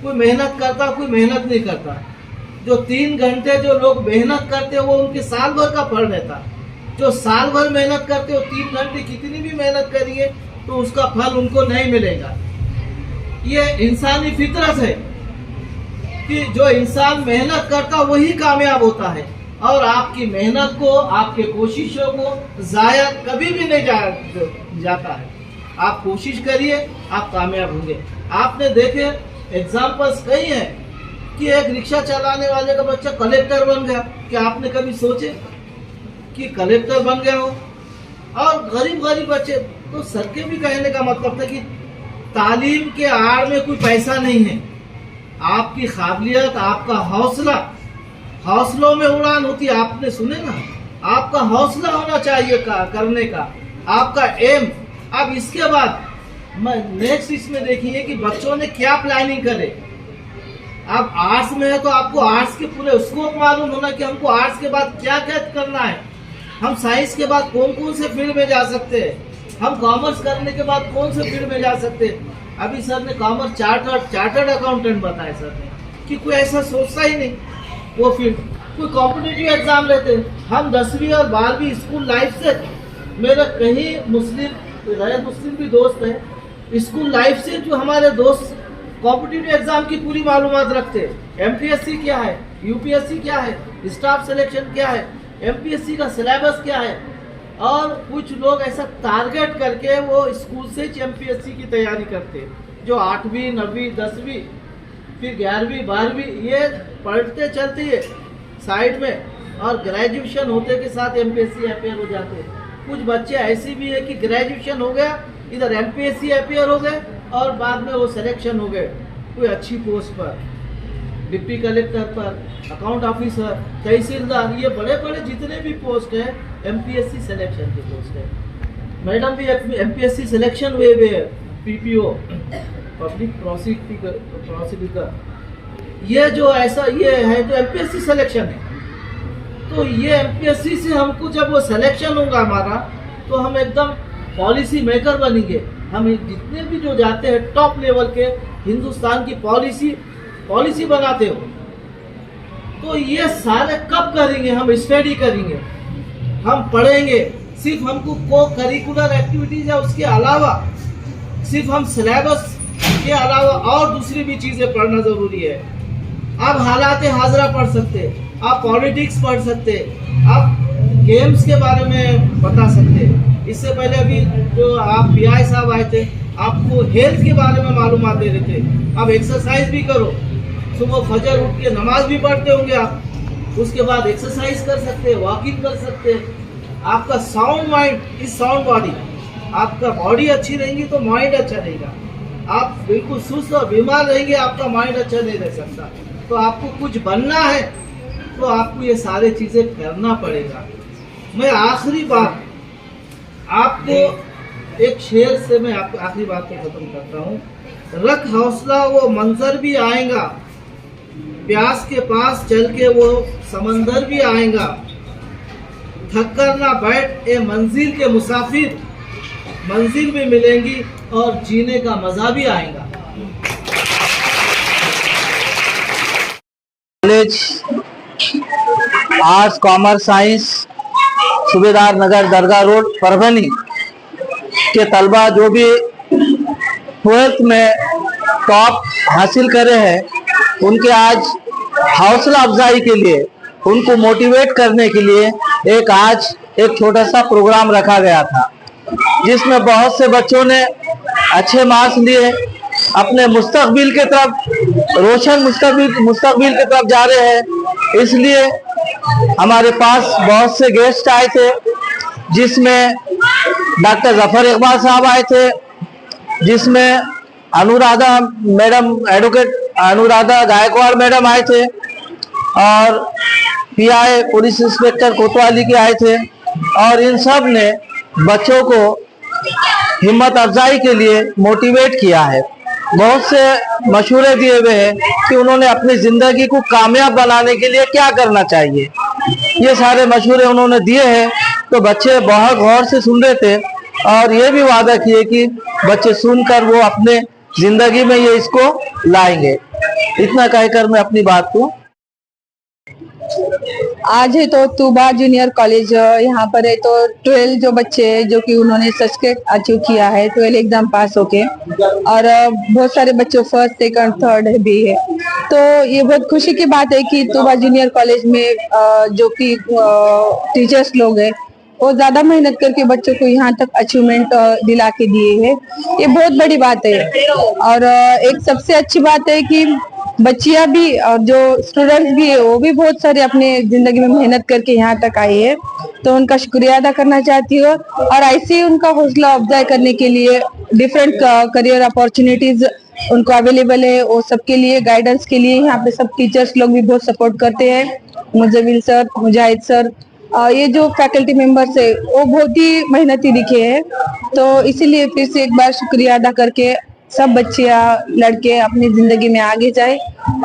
कोई मेहनत करता, कोई मेहनत नहीं करता। जो 3 घंटे जो लोग मेहनत करते वो उनके साल भर का फल रहता, जो साल भर मेहनत करते हो 3 घंटे कितनी भी मेहनत करिए तो उसका फल उनको नहीं मिलेगा। ये इंसानी फितरत है कि जो इंसान मेहनत करता वही कामयाब होता है, और आपकी मेहनत को, आपके कोशिशों को जाया कभी भी नहीं जाता है। आप कोशिश करिए, आप कामयाब होंगे। आपने देखे एग्जाम्पल्स कई हैं कि एक रिक्शा चलाने वाले का बच्चा कलेक्टर बन गया, क्या आपने कभी सोचे कि कलेक्टर बन गया हो? और गरीब बच्चे, तो सर के भी कहने का मतलब था कि तालीम के आड़ में कोई पैसा नहीं है, आपकी काबिलियत, आपका हौसलों में उड़ान होती है। आपने सुने ना, आपका हौसला होना चाहिए करने का, आपका एम। अब इसके बाद नेक्स्ट इसमें देखिए कि बच्चों ने क्या प्लानिंग करे। अब आर्ट्स में है तो आपको आर्ट्स के पूरे स्कोप मालूम होना कि हमको आर्ट्स के बाद क्या क्या करना है, हम साइंस के बाद कौन कौन से फील्ड में जा सकते हैं, हम कॉमर्स करने के बाद कौन से फील्ड में जा सकते हैं। अभी सर ने कॉमर्स चार्टर्ड अकाउंटेंट बताया सर ने कि कोई ऐसा सोचता ही नहीं वो फील्ड। कोई कॉम्पिटिटिव एग्जाम लेते हैं। हम 10वीं और 12वीं स्कूल लाइफ से, मेरे कहीं मुस्लिम भी दोस्त हैं, स्कूल लाइफ से जो हमारे दोस्त कॉम्पिटिटिव एग्जाम की पूरी मालूमात रखते हैं। एमपीएससी क्या है, यूपीएससी क्या है, स्टाफ सिलेक्शन क्या है, एमपीएससी का सिलेबस क्या है, और कुछ लोग ऐसा टारगेट करके वो स्कूल से एमपीएससी की तैयारी करते हैं, जो 8वीं 9वीं 10वीं फिर 11वीं 12वीं ये पढ़ते चलते है साइड में, और ग्रेजुएशन होते के साथ एमपीएससी अपेयर हो जाते हैं। कुछ बच्चे ऐसे भी है कि ग्रेजुएशन हो गया, इधर एमपीएससी अपेयर हो गए, और बाद में वो सिलेक्शन हो गए कोई अच्छी पोस्ट पर, डिप्टी कलेक्टर पर, अकाउंट ऑफिसर, तहसीलदार, ये बड़े बड़े जितने भी पोस्ट है एमपीएससी सिलेक्शन के पोस्ट है। मैडम भी एमपीएससी सिलेक्शन हुए हुए, पीपीओ, पब्लिक प्रोसिक्यूटर, ये जो ऐसा ये है जो एमपीएससी सिलेक्शन है। तो ये एमपीएससी से हमको जब वो सिलेक्शन होगा हमारा, तो हम एकदम पॉलिसी मेकर बनेंगे। हम जितने भी जो जाते हैं टॉप लेवल के हिंदुस्तान की पॉलिसी बनाते हो। तो ये सारे कब करेंगे? हम स्टडी करेंगे, हम पढ़ेंगे, सिर्फ हमको को करिकुलर एक्टिविटीज या उसके अलावा सिर्फ हम सिलेबस के अलावा और दूसरी भी चीज़ें पढ़ना ज़रूरी है। आप हालात हाजरा पढ़ सकते, आप पॉलिटिक्स पढ़ सकते, आप गेम्स के बारे में बता सकते। इससे पहले अभी जो आप पीआई साहब आए थे, आपको हेल्थ के बारे में मालूमात दे रहे थे। आप एक्सरसाइज भी करो, सुबह फजर उठ के नमाज भी पढ़ते होंगे आप, उसके बाद एक्सरसाइज कर सकते, वॉकिंग कर सकते। आपका sound mind is sound body, आपका बॉडी अच्छी रहेगी तो माइंड अच्छा रहेगा। आप बिल्कुल सुस्त और बीमार रहेंगे, आपका माइंड अच्छा नहीं रह सकता। तो आपको कुछ बनना है तो आपको ये सारे चीज़ें करना पड़ेगा। मैं आखिरी बात आपको एक शेर से मैं आपको आखिरी बात को खत्म करता हूँ। रख हौसला वो मंजर भी आएगा, प्यास के पास चल के वो समंदर भी आएगा। थक कर ना बैठ ए मंजिल के मुसाफिर, मंजिल भी मिलेंगी और जीने का मजा भी आएगा। कॉलेज आर्ट्स कॉमर्स साइंस सूबेदार नगर दरगाह रोड परभनी के तलबा जो भी 12th में टॉप हासिल करे हैं, उनके आज हौसला अफजाई के लिए, उनको मोटिवेट करने के लिए आज एक छोटा सा प्रोग्राम रखा गया था, जिसमें बहुत से बच्चों ने अच्छे मार्क्स लिए, अपने मुस्तकबिल के तरफ, रोशन मुस्तकबिल के तरफ जा रहे हैं। इसलिए हमारे पास बहुत से गेस्ट आए थे, जिसमें डॉक्टर जफर इकबाल साहब आए थे, जिसमें Anuradha madam, advocate Anuradha Gaikwad madam आए थे, और पीआई पुलिस इंस्पेक्टर कोतवाली के आए थे। और इन सब ने बच्चों को हिम्मत अफजाई के लिए मोटिवेट किया है। बहुत से मशवरे दिए हुए हैं कि उन्होंने अपनी जिंदगी को कामयाब बनाने के लिए क्या करना चाहिए। ये सारे मशवरे उन्होंने दिए हैं, तो बच्चे बहुत गौर से सुन रहे थे और ये भी वादा किए कि बच्चे सुनकर वो अपने जिंदगी में ये इसको लाएंगे। इतना कहकर मैं अपनी बात को आज है तो तूबा जूनियर कॉलेज यहाँ पर है, तो 12 जो बच्चे हैं जो कि उन्होंने सर्टिफिकेट अचीव किया है 12 एग्जाम पास होके, और बहुत सारे बच्चों फर्स्ट सेकंड थर्ड भी है। तो ये बहुत खुशी की बात है कि तूबा जूनियर कॉलेज में जो कि टीचर्स लोग हैं वो ज्यादा मेहनत करके बच्चों को यहाँ तक अचीवमेंट दिला के दिए हैं। ये बहुत बड़ी बात है। और एक सबसे अच्छी बात है कि बच्चियां भी और जो स्टूडेंट्स भी है वो भी बहुत सारे अपने जिंदगी में मेहनत करके यहाँ तक आए हैं, तो उनका शुक्रिया अदा करना चाहती हूँ। और ऐसे ही उनका हौसला अफजाई करने के लिए डिफरेंट करियर अपॉर्चुनिटीज उनको अवेलेबल है, वो सबके लिए गाइडेंस के लिए यहाँ पे सब टीचर्स लोग भी बहुत सपोर्ट करते हैं। मुजविल सर, मुजाहिद सर, ये जो फैकल्टी मेंबर्स है वो बहुत ही मेहनती दिखे हैं। तो इसीलिए फिर से एक बार शुक्रिया अदा करके सब बच्चियां लड़के अपनी जिंदगी में आगे जाए,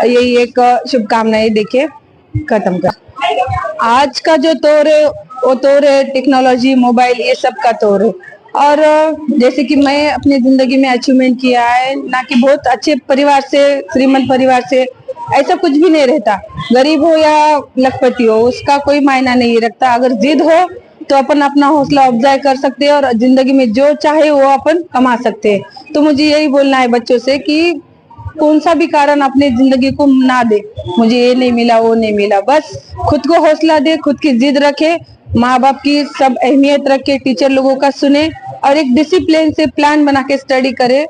यही एक शुभकामनाएं देके खत्म कर। आज का जो दौर है वो दौर है टेक्नोलॉजी, मोबाइल, ये सब का दौर है। और जैसे कि मैं अपनी जिंदगी में अचीवमेंट किया है, ना कि बहुत अच्छे परिवार से, श्रीमंत परिवार से, ऐसा कुछ भी नहीं रहता। गरीब हो या लखपति हो उसका कोई मायना नहीं रखता। अगर जिद हो तो अपन अपना हौसला अफजाई कर सकते हैं और जिंदगी में जो चाहे वो अपन कमा सकते हैं। तो मुझे यही बोलना है बच्चों से कि कौन सा भी कारण अपनी जिंदगी को ना दे, मुझे ये नहीं मिला वो नहीं मिला, बस खुद को हौसला दे, खुद की जिद रखे, माँ बाप की सब अहमियत रखे, टीचर लोगों का सुने और एक डिसिप्लिन से प्लान बना के स्टडी करे।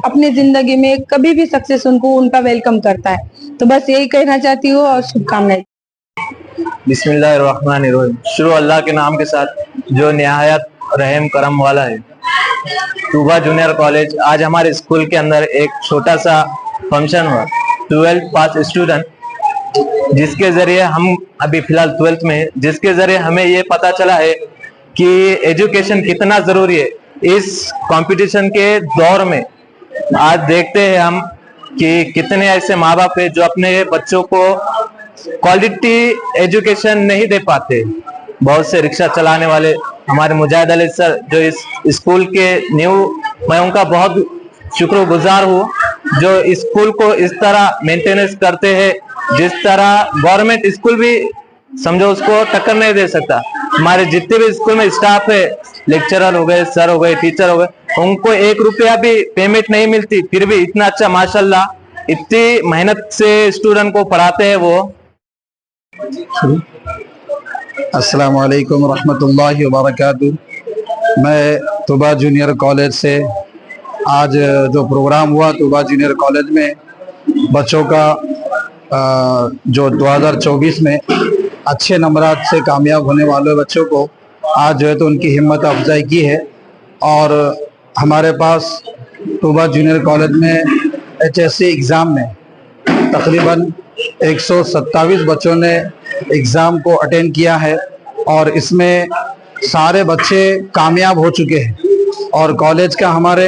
अपनी जिंदगी में कभी भी सक्सेस उनको उनका वेलकम करता है। तो बस यही कहना चाहती हूँ और शुभकामनाएं। बिस्मिल्लाहिर्रहमानिर्रहीम। शुरू अल्लाह के नाम के साथ जो निहायत रहम करम वाला है। तूबा जूनियर कॉलेज, आज हमारे स्कूल के अंदर एक छोटा सा फंक्शन हुआ 12th पास स्टूडेंट, जिसके जरिए हम अभी फिलहाल 12th में, जिसके जरिए हमें ये पता चला है कि एजुकेशन कितना जरूरी है इस कंपटीशन के दौर में। आज देखते हैं हम कि कितने ऐसे माँ बाप है जो अपने बच्चों को क्वालिटी एजुकेशन नहीं दे पाते। बहुत से रिक्शा चलाने वाले हमारे मुजाहिद अली सर जो इस स्कूल के न्यू, मैं उनका बहुत शुक्रगुजार हूँ जो स्कूल को इस तरह मेंटेनेंस करते हैं जिस तरह गवर्नमेंट स्कूल भी समझो उसको टक्कर नहीं दे सकता। हमारे जितने भी स्कूल में स्टाफ है, लेक्चरर हो गए, सर हो गए, टीचर हो गए, उनको 1 रुपया भी पेमेंट नहीं मिलती, फिर भी इतना अच्छा माशाल्लाह इतनी मेहनत से स्टूडेंट को पढ़ाते हैं वो। अस्सलाम वालेकुम रहमतुल्लाहि व बरकातुहू। मैं तोबा जूनियर कॉलेज से आज जो प्रोग्राम हुआ तोबा जूनियर कॉलेज में बच्चों का जो 2024 में अच्छे नंबरात से कामयाब होने वाले बच्चों को आज जो है तो उनकी हिम्मत अफजाई की है। और हमारे पास तोबा जूनियर कॉलेज में HSC एग्ज़ाम में तकरीबन 127 बच्चों ने एग्ज़ाम को अटेंड किया है और इसमें सारे बच्चे कामयाब हो चुके हैं और कॉलेज का हमारे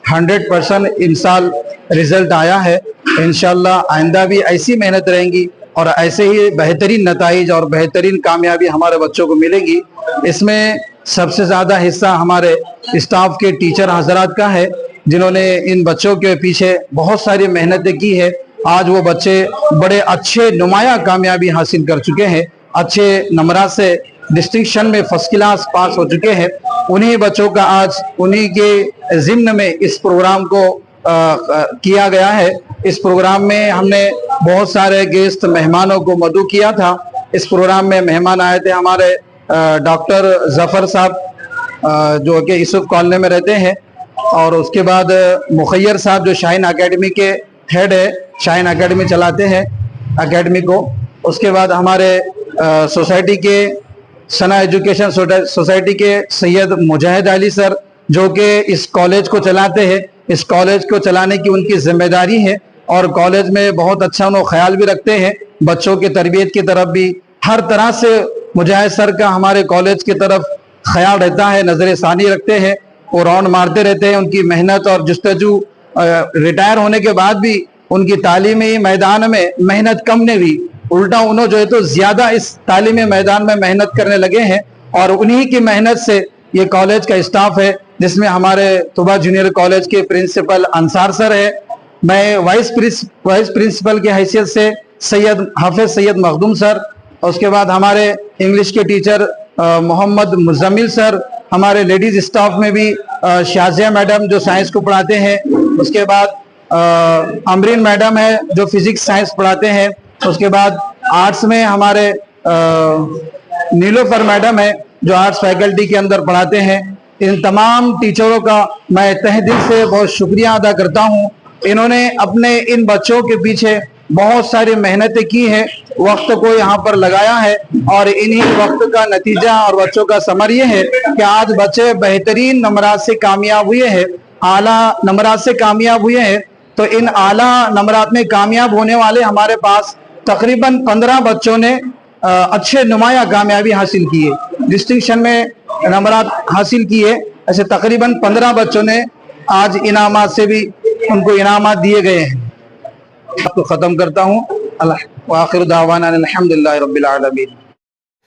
100% इन साल रिजल्ट आया है। इंशाल्लाह आइंदा भी ऐसी मेहनत रहेंगी और ऐसे ही बेहतरीन नताइज और बेहतरीन कामयाबी हमारे बच्चों को मिलेगी। इसमें सबसे ज़्यादा हिस्सा हमारे स्टाफ के टीचर हजरात का है जिन्होंने इन बच्चों के पीछे बहुत सारी मेहनतें की है। आज वो बच्चे बड़े अच्छे नुमाया कामयाबी हासिल कर चुके हैं, अच्छे नंबरात से डिस्टिंक्शन में फर्स्ट क्लास पास हो चुके हैं। उन्हीं बच्चों का आज उन्हीं के ज़िम्न में इस प्रोग्राम को किया गया है। इस प्रोग्राम में हमने बहुत सारे गेस्ट मेहमानों को मदऊ किया था। इस प्रोग्राम में मेहमान आए थे हमारे डॉक्टर जफ़र साहब जो कि यूसुफ कॉलोनी में रहते हैं, और उसके बाद मुखैर साहब जो शाहीन एकेडमी के हेड है, शाहीन एकेडमी चलाते हैं एकेडमी को। उसके बाद हमारे सोसाइटी के सना एजुकेशन सोसाइटी के सैयद मुजाहिद अली सर जो कि इस कॉलेज को चलाते हैं। इस कॉलेज को चलाने की उनकी जिम्मेदारी है और कॉलेज में बहुत अच्छा उन्होंने ख्याल भी रखते हैं। बच्चों की तरबियत की तरफ भी हर तरह से मुजाहिद सर का हमारे कॉलेज की तरफ ख्याल रहता है, नजर सानी रखते हैं, वो राउंड मारते रहते हैं। उनकी मेहनत और जुस्तजू रिटायर होने के बाद भी उनकी तालीमी मैदान में मेहनत कम नहीं हुई, उल्टा उन्होंने जो है तो ज्यादा इस तालीमी मैदान में मेहनत करने लगे हैं। और उन्हीं की मेहनत से ये कॉलेज का स्टाफ है जिसमें हमारे तोबा जूनियर कॉलेज के प्रिंसिपल अंसार सर है। मैं वाइस प्रिंसिपल की हैसियत से सैयद हाफिज सैयद मखदूम सर, उसके बाद हमारे इंग्लिश के टीचर मोहम्मद मुजम्मिल सर, हमारे लेडीज स्टाफ में भी शाजिया मैडम जो साइंस को पढ़ाते हैं, उसके बाद अमरीन मैडम है जो फिजिक्स साइंस पढ़ाते हैं, उसके बाद आर्ट्स में हमारे नीलोफर मैडम है जो आर्ट्स फैकल्टी के अंदर पढ़ाते हैं। इन तमाम टीचरों का मैं तहे दिल से बहुत शुक्रिया अदा करता हूँ। इन्होंने अपने इन बच्चों के पीछे बहुत सारी मेहनतें की हैं, वक्त को यहाँ पर लगाया है और इन्हीं वक्त का नतीजा और बच्चों का समर ये है कि आज बच्चे बेहतरीन नंबरात से कामयाब हुए हैं, आला नंबरात से कामयाब हुए हैं। तो इन आला नंबरात में कामयाब होने वाले हमारे पास तकरीबन 15 बच्चों ने अच्छे नुमाया कामयाबी हासिल की है, डिस्टिंक्शन में नंबरात हासिल किए। ऐसे तकरीबन 15 बच्चों ने आज इनामात से भी उनको इनामात दिए गए हैं। आपको ख़त्म करता हूँ। आखिर दावाना अल्हम्दुलिल्लाहि रब्बिल आलमीन।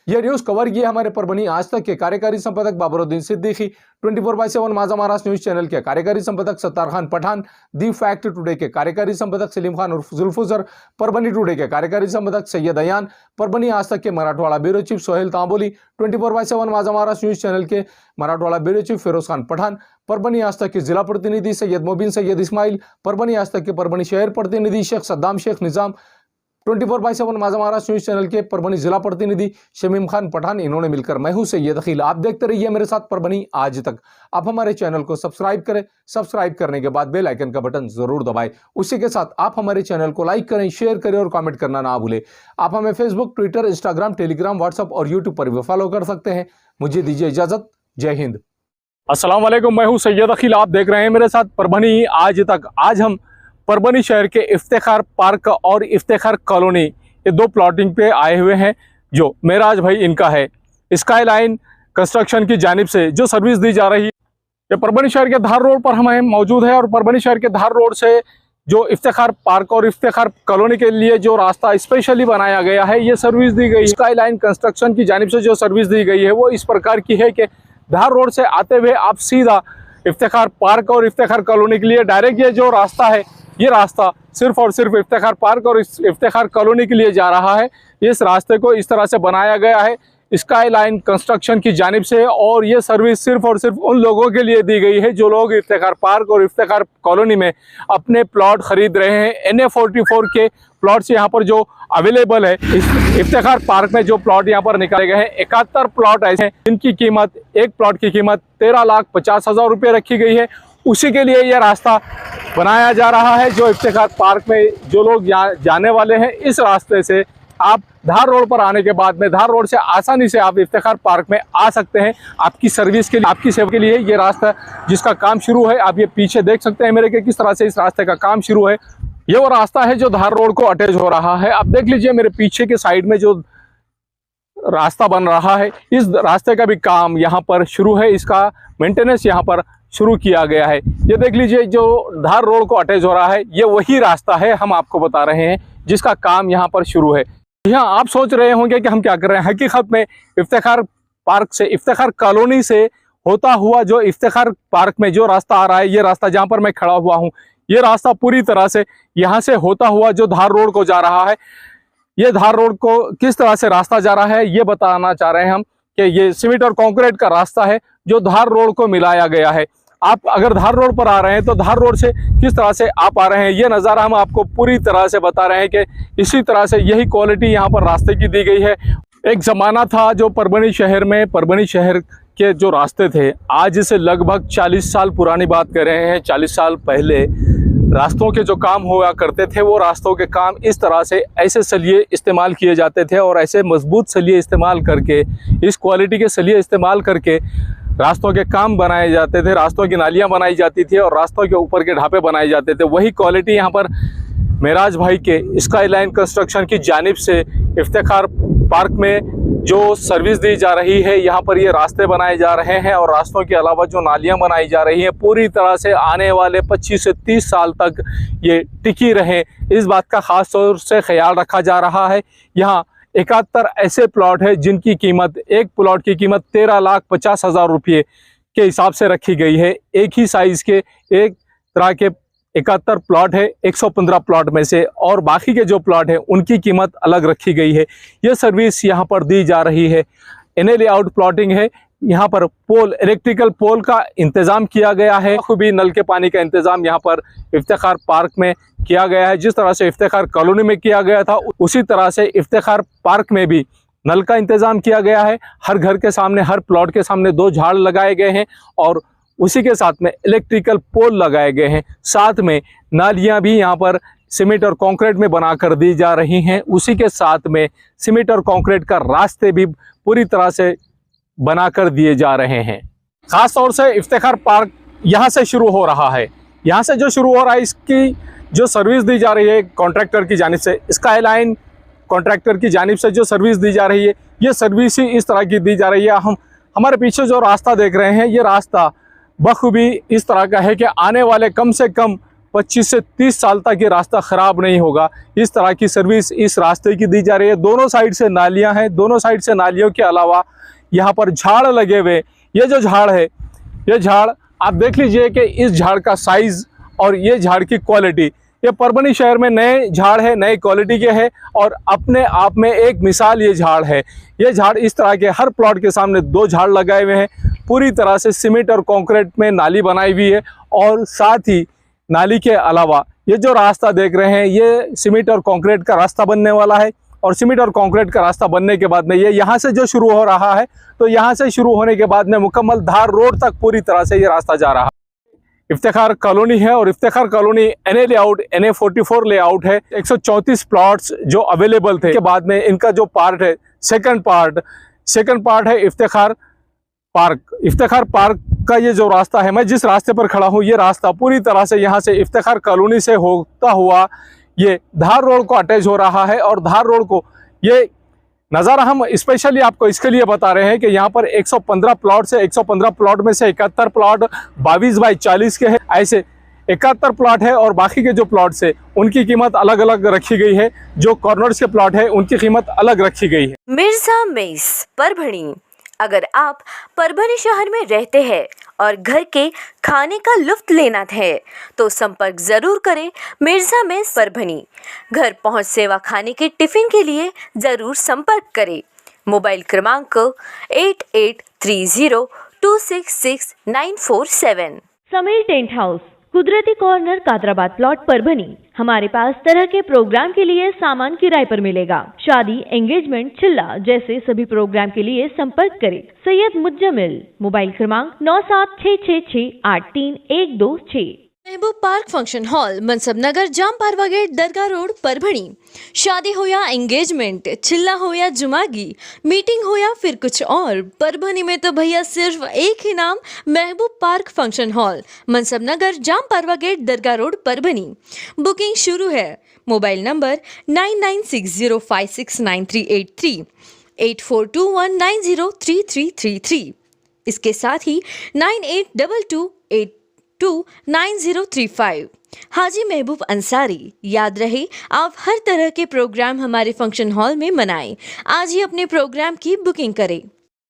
यह न्यूज कवर किए हमारे परभनी आज तक के कार्यकारी संपादक बाबरुद्दीन सिद्दीकी, 24/7 माझा महाराष्ट्र न्यूज चैनल के कार्यकारी संपादक Sattar Khan Pathan, the fact today के कार्यकारी संपादक सलीम खान उर्फ जुल्फुजर, परभनी टुडे के कार्यकारी संपादक सैयद अयान, परभनी आज तक के मराठवाड़ा ब्यूरो चीफ सोहेल तांबोली, 24/7 माझा महाराष्ट्र न्यूज चैनल के मराठवाड़ा ब्यूरो चीफ फिरोज खान पठान, परभनी आज तक के जिला प्रतिनिधि सैयद मोबिन सैयद इस्माइल, परभनी आज तक के परभनी शहर प्रतिनिधि शेख सद्दाम शेख निजाम, 24/7 माझा महाराष्ट्र न्यूज चैनल के परभनी जिला प्रतिनिधि शमीम खान पठान, इन्होंने मिलकर मैं हूं सैयद अखिल। आप देखते रहिए मेरे साथ परभनी आज तक। आप हमारे चैनल को सब्सक्राइब करें, सब्सक्राइब करने के बाद बेल आइकन का बटन जरूर दबाएं। उसी के साथ आप हमारे चैनल को लाइक करें, शेयर करें और कमेंट करना ना भूलें। आप हमें Facebook, Twitter, Instagram, Telegram, WhatsApp और यूट्यूब पर भी फॉलो कर सकते हैं। मुझे दीजिए इजाजत। जय हिंद। अस्सलाम वालेकुम, मैं हूं सैयद अखिल। आप देख रहे हैं मेरे साथ परभनी आज तक। आज हम परभनी शहर के इफ्तिखार पार्क और इफ्तिखार कॉलोनी, ये 2 प्लॉटिंग पे आए हुए हैं जो मेराज भाई इनका है। स्काई लाइन कंस्ट्रक्शन की जानिब से जो सर्विस दी जा रही है, ये परभनी शहर के धार रोड पर हम मौजूद है। और परभनी शहर के धार रोड से जो इफ्तिखार पार्क और इफ्तिखार कॉलोनी के लिए जो रास्ता स्पेशली बनाया गया है, ये सर्विस दी गई। स्काई लाइन कंस्ट्रक्शन की जानिब से जो सर्विस दी गई है वो इस प्रकार की है कि धार रोड से आते हुए आप सीधा इफ्तिखार पार्क और इफ्तिखार कॉलोनी के लिए डायरेक्ट ये जो रास्ता है ये रास्ता सिर्फ और सिर्फ इफ्तिखार पार्क और इस इफ्तिखार कॉलोनी के लिए जा रहा है। इस रास्ते को इस तरह से बनाया गया है स्काई लाइन कंस्ट्रक्शन की जानिब से, और ये सर्विस सिर्फ और सिर्फ उन लोगों के लिए दी गई है जो लोग इफ्तिखार पार्क और इफ्तिखार कॉलोनी में अपने प्लॉट खरीद रहे हैं। NA44 के प्लॉट्स यहाँ पर जो अवेलेबल है, इस इफ्तिखार पार्क में जो प्लॉट यहाँ पर निकाले गए हैं 71 प्लॉट ऐसे हैं जिनकी कीमत, एक प्लॉट की कीमत 13,50,000 रुपये रखी गई है। उसी के लिए यह रास्ता बनाया जा रहा है जो इफ्तिखार पार्क में जो लोग जाने वाले हैं, इस रास्ते से आप धार रोड पर आने के बाद में धार रोड से आसानी से आप इफ्तिखार पार्क में आ सकते हैं। आपकी सर्विस के लिए, आपकी सेवा के लिए ये रास्ता जिसका काम शुरू है, आप ये पीछे देख सकते हैं मेरे के किस तरह से इस रास्ते का काम शुरू है। ये वो रास्ता है जो धार रोड को अटैच हो रहा है। आप देख लीजिए मेरे पीछे के साइड में जो रास्ता बन रहा है, इस रास्ते का भी काम यहाँ पर शुरू है, इसका मेंटेनेंस यहाँ पर शुरू किया गया है। ये देख लीजिए जो धार रोड को अटैच हो रहा है, ये वही रास्ता है हम आपको बता रहे हैं जिसका काम यहाँ पर शुरू है। यहाँ आप सोच रहे होंगे कि हम क्या कर रहे हैं। हकीकत में इफ्तिखार पार्क से, इफ्तिखार कॉलोनी से होता हुआ जो इफ्तिखार पार्क में जो रास्ता आ रहा है, ये रास्ता जहाँ पर मैं खड़ा हुआ हूँ, ये रास्ता पूरी तरह से यहाँ से होता हुआ जो धार रोड को जा रहा है, ये धार रोड को किस तरह से रास्ता जा रहा है ये बताना चाह रहे हैं हम कि ये सीमेंट और कंक्रीट का रास्ता है जो धार रोड को मिलाया गया है। आप अगर धार रोड पर आ रहे हैं तो धार रोड से किस तरह से आप आ रहे हैं ये नज़ारा हम आपको पूरी तरह से बता रहे हैं कि इसी तरह से यही क्वालिटी यहाँ पर रास्ते की दी गई है। एक ज़माना था जो परभनी शहर में, परभनी शहर के जो रास्ते थे, आज से लगभग 40 साल पुरानी बात कर रहे हैं। 40 साल पहले रास्तों के जो काम हुआ करते थे, वो रास्तों के काम इस तरह से ऐसे सलिए इस्तेमाल किए जाते थे और ऐसे मजबूत सलिए इस्तेमाल करके, इस क्वालिटी के सलिए इस्तेमाल करके रास्तों के काम बनाए जाते थे, रास्तों की नालियां बनाई जाती थी और रास्तों के ऊपर के ढापे बनाए जाते थे। वही क्वालिटी यहाँ पर मेराज भाई के स्काई लाइन कंस्ट्रक्शन की जानिब से इफ्तिखार पार्क में जो सर्विस दी जा रही है, यहाँ पर ये रास्ते बनाए जा रहे हैं और रास्तों के अलावा जो नालियां बनाई जा रही हैं पूरी तरह से आने वाले 25 से 30 साल तक ये टिकी रहें, इस बात का ख़ास तौर से ख्याल रखा जा रहा है। यहाँ 71 ऐसे प्लॉट है जिनकी कीमत, एक प्लॉट की कीमत 13,50,000 रुपये के हिसाब से रखी गई है। एक ही साइज़ के एक तरह के 71 प्लॉट है 115 प्लॉट में से, और बाकी के जो प्लॉट है उनकी कीमत अलग रखी गई है। ये सर्विस यहाँ पर दी जा रही है। NA लेआउट प्लॉटिंग है। यहाँ पर पोल, इलेक्ट्रिकल पोल का इंतज़ाम किया गया है। खूबी नल के पानी का इंतज़ाम यहाँ पर इफ्तिखार पार्क में किया गया है। जिस तरह से इफ्तिखार कॉलोनी में किया गया था, उसी तरह से इफ्तिखार पार्क में भी नल का इंतज़ाम किया गया है। हर घर के सामने, हर प्लॉट के सामने 2 झाड़ लगाए गए हैं और उसी के साथ में इलेक्ट्रिकल पोल लगाए गए हैं। साथ में नालियाँ भी यहाँ पर सीमेंट और कंक्रीट में बनाकर दी जा रही हैं। उसी के साथ में सीमेंट और कंक्रीट का रास्ते भी पूरी तरह से बनाकर दिए जा रहे हैं। ख़ास तौर से इफ्तिखार पार्क यहाँ से शुरू हो रहा है। यहाँ से जो शुरू हो रहा है, इसकी जो सर्विस दी जा रही है कॉन्ट्रैक्टर की जानिब से, स्काई लाइन कॉन्ट्रैक्टर की जानिब से जो सर्विस दी जा रही है, ये सर्विस ही इस तरह की दी जा रही है। हम हमारे पीछे जो रास्ता देख रहे हैं, ये रास्ता बखूबी इस तरह का है कि आने वाले कम से कम 25 से 30 साल तक ये रास्ता ख़राब नहीं होगा। इस तरह की सर्विस इस रास्ते की दी जा रही है। दोनों साइड से नालियाँ हैं। दोनों साइड से नालियों के अलावा यहाँ पर झाड़ लगे हुए। ये जो झाड़ है, ये झाड़ आप देख लीजिए कि इस झाड़ का साइज़ और ये झाड़ की क्वालिटी, ये परभनी शहर में नए झाड़ है, नए क्वालिटी के है और अपने आप में एक मिसाल ये झाड़ है। ये झाड़ इस तरह के हर प्लॉट के सामने 2 झाड़ लगाए हुए हैं। पूरी तरह से सीमेंट और कंक्रीट में नाली बनाई हुई है और साथ ही नाली के अलावा ये जो रास्ता देख रहे हैं, ये सीमेंट और कंक्रीट का रास्ता बनने वाला है। और सीमेंट और कंक्रीट का रास्ता बनने के बाद में ये यहाँ से जो शुरू हो रहा है, तो यहाँ से शुरू होने के बाद में मुकम्मल धार रोड तक पूरी तरह से ये रास्ता जा रहा है। इफ्तिखार कॉलोनी है और Iftikhar colony NA layout, NA44 layout है। 134 प्लॉट्स जो अवेलेबल थे के बाद में इनका जो पार्ट है, सेकंड पार्ट है इफ्तिखार पार्क। इफ्तिखार पार्क का ये जो रास्ता है, मैं जिस रास्ते पर खड़ा हूँ, ये रास्ता पूरी तरह से यहाँ से इफ्तिखार कॉलोनी से होता हुआ ये धार रोड को अटैच हो रहा है। और धार रोड को ये नज़ारा हम स्पेशली आपको इसके लिए बता रहे हैं कि यहाँ पर 115 प्लॉट से 115 प्लॉट में से 71 प्लॉट 22 बाई 40 के हैं। ऐसे 71 प्लॉट है और बाकी के जो प्लॉट्स है उनकी कीमत अलग अलग रखी गई है। जो कॉर्नर्स के प्लॉट है उनकी कीमत अलग रखी गई है। मिर्जा मेस, परभणी। अगर आप परभणी शहर में रहते हैं और घर के खाने का लुत्फ लेना है तो संपर्क जरूर करें मिर्जा मेस परभनी। घर पहुंच सेवा खाने के टिफिन के लिए जरूर संपर्क करें। मोबाइल क्रमांक 8830266947। समीर टेंट हाउस, कुदरती कॉर्नर, कादराबाद प्लॉट, परभनी। हमारे पास तरह के प्रोग्राम के लिए सामान किराए पर मिलेगा। शादी, एंगेजमेंट, चिल्ला जैसे सभी प्रोग्राम के लिए संपर्क करें सैयद मुज्जमिल। मोबाइल क्रमांक 9766683126। महबूब पार्क फंक्शन हॉल, मनसब नगर, जाम पारवा गेट, दरगाह रोड, परभणी। शादी हो या एंगेजमेंट, चिल्ला हो या जुमागी, मीटिंग हो या फिर कुछ और, परभणी में तो भैया सिर्फ एक ही नाम, महबूब पार्क फंक्शन हॉल, मनसब नगर, जाम पारवा गेट, दरगाह रोड, परभणी। बुकिंग शुरू है। Mobile number 9960569383, 8421903333। इसके साथ ही 9822829035। हाजी महबूब अंसारी। याद रहे, आप हर तरह के प्रोग्राम हमारे फंक्शन हॉल में मनाएं। आज ही अपने प्रोग्राम की बुकिंग करें।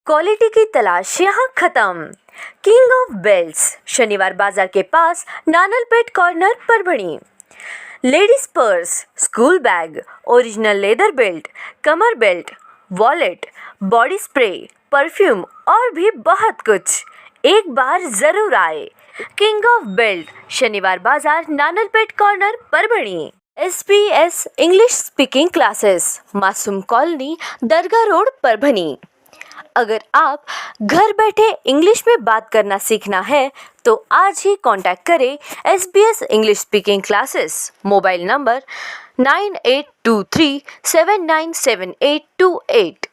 क्वालिटी की तलाश यहाँ खत्म। किंग ऑफ बेल्ट्स, शनिवार बाजार के पास, Nanalpeth corner, Parbhani. Ladies purse, school bag, original leather belt, कमर belt, wallet, body spray, perfume और भी बहुत कुछ। एक बार जरूर आए। किंग ऑफ बेल्ट, शनिवार बाजार, Nanalpeth corner, Parbhani. SBS English speaking classes, Masoom colony, Dargah road, Parbhani. अगर आप घर बैठे इंग्लिश में बात करना सीखना है तो आज ही कांटेक्ट करें SBS English speaking classes. Mobile number 9823797828।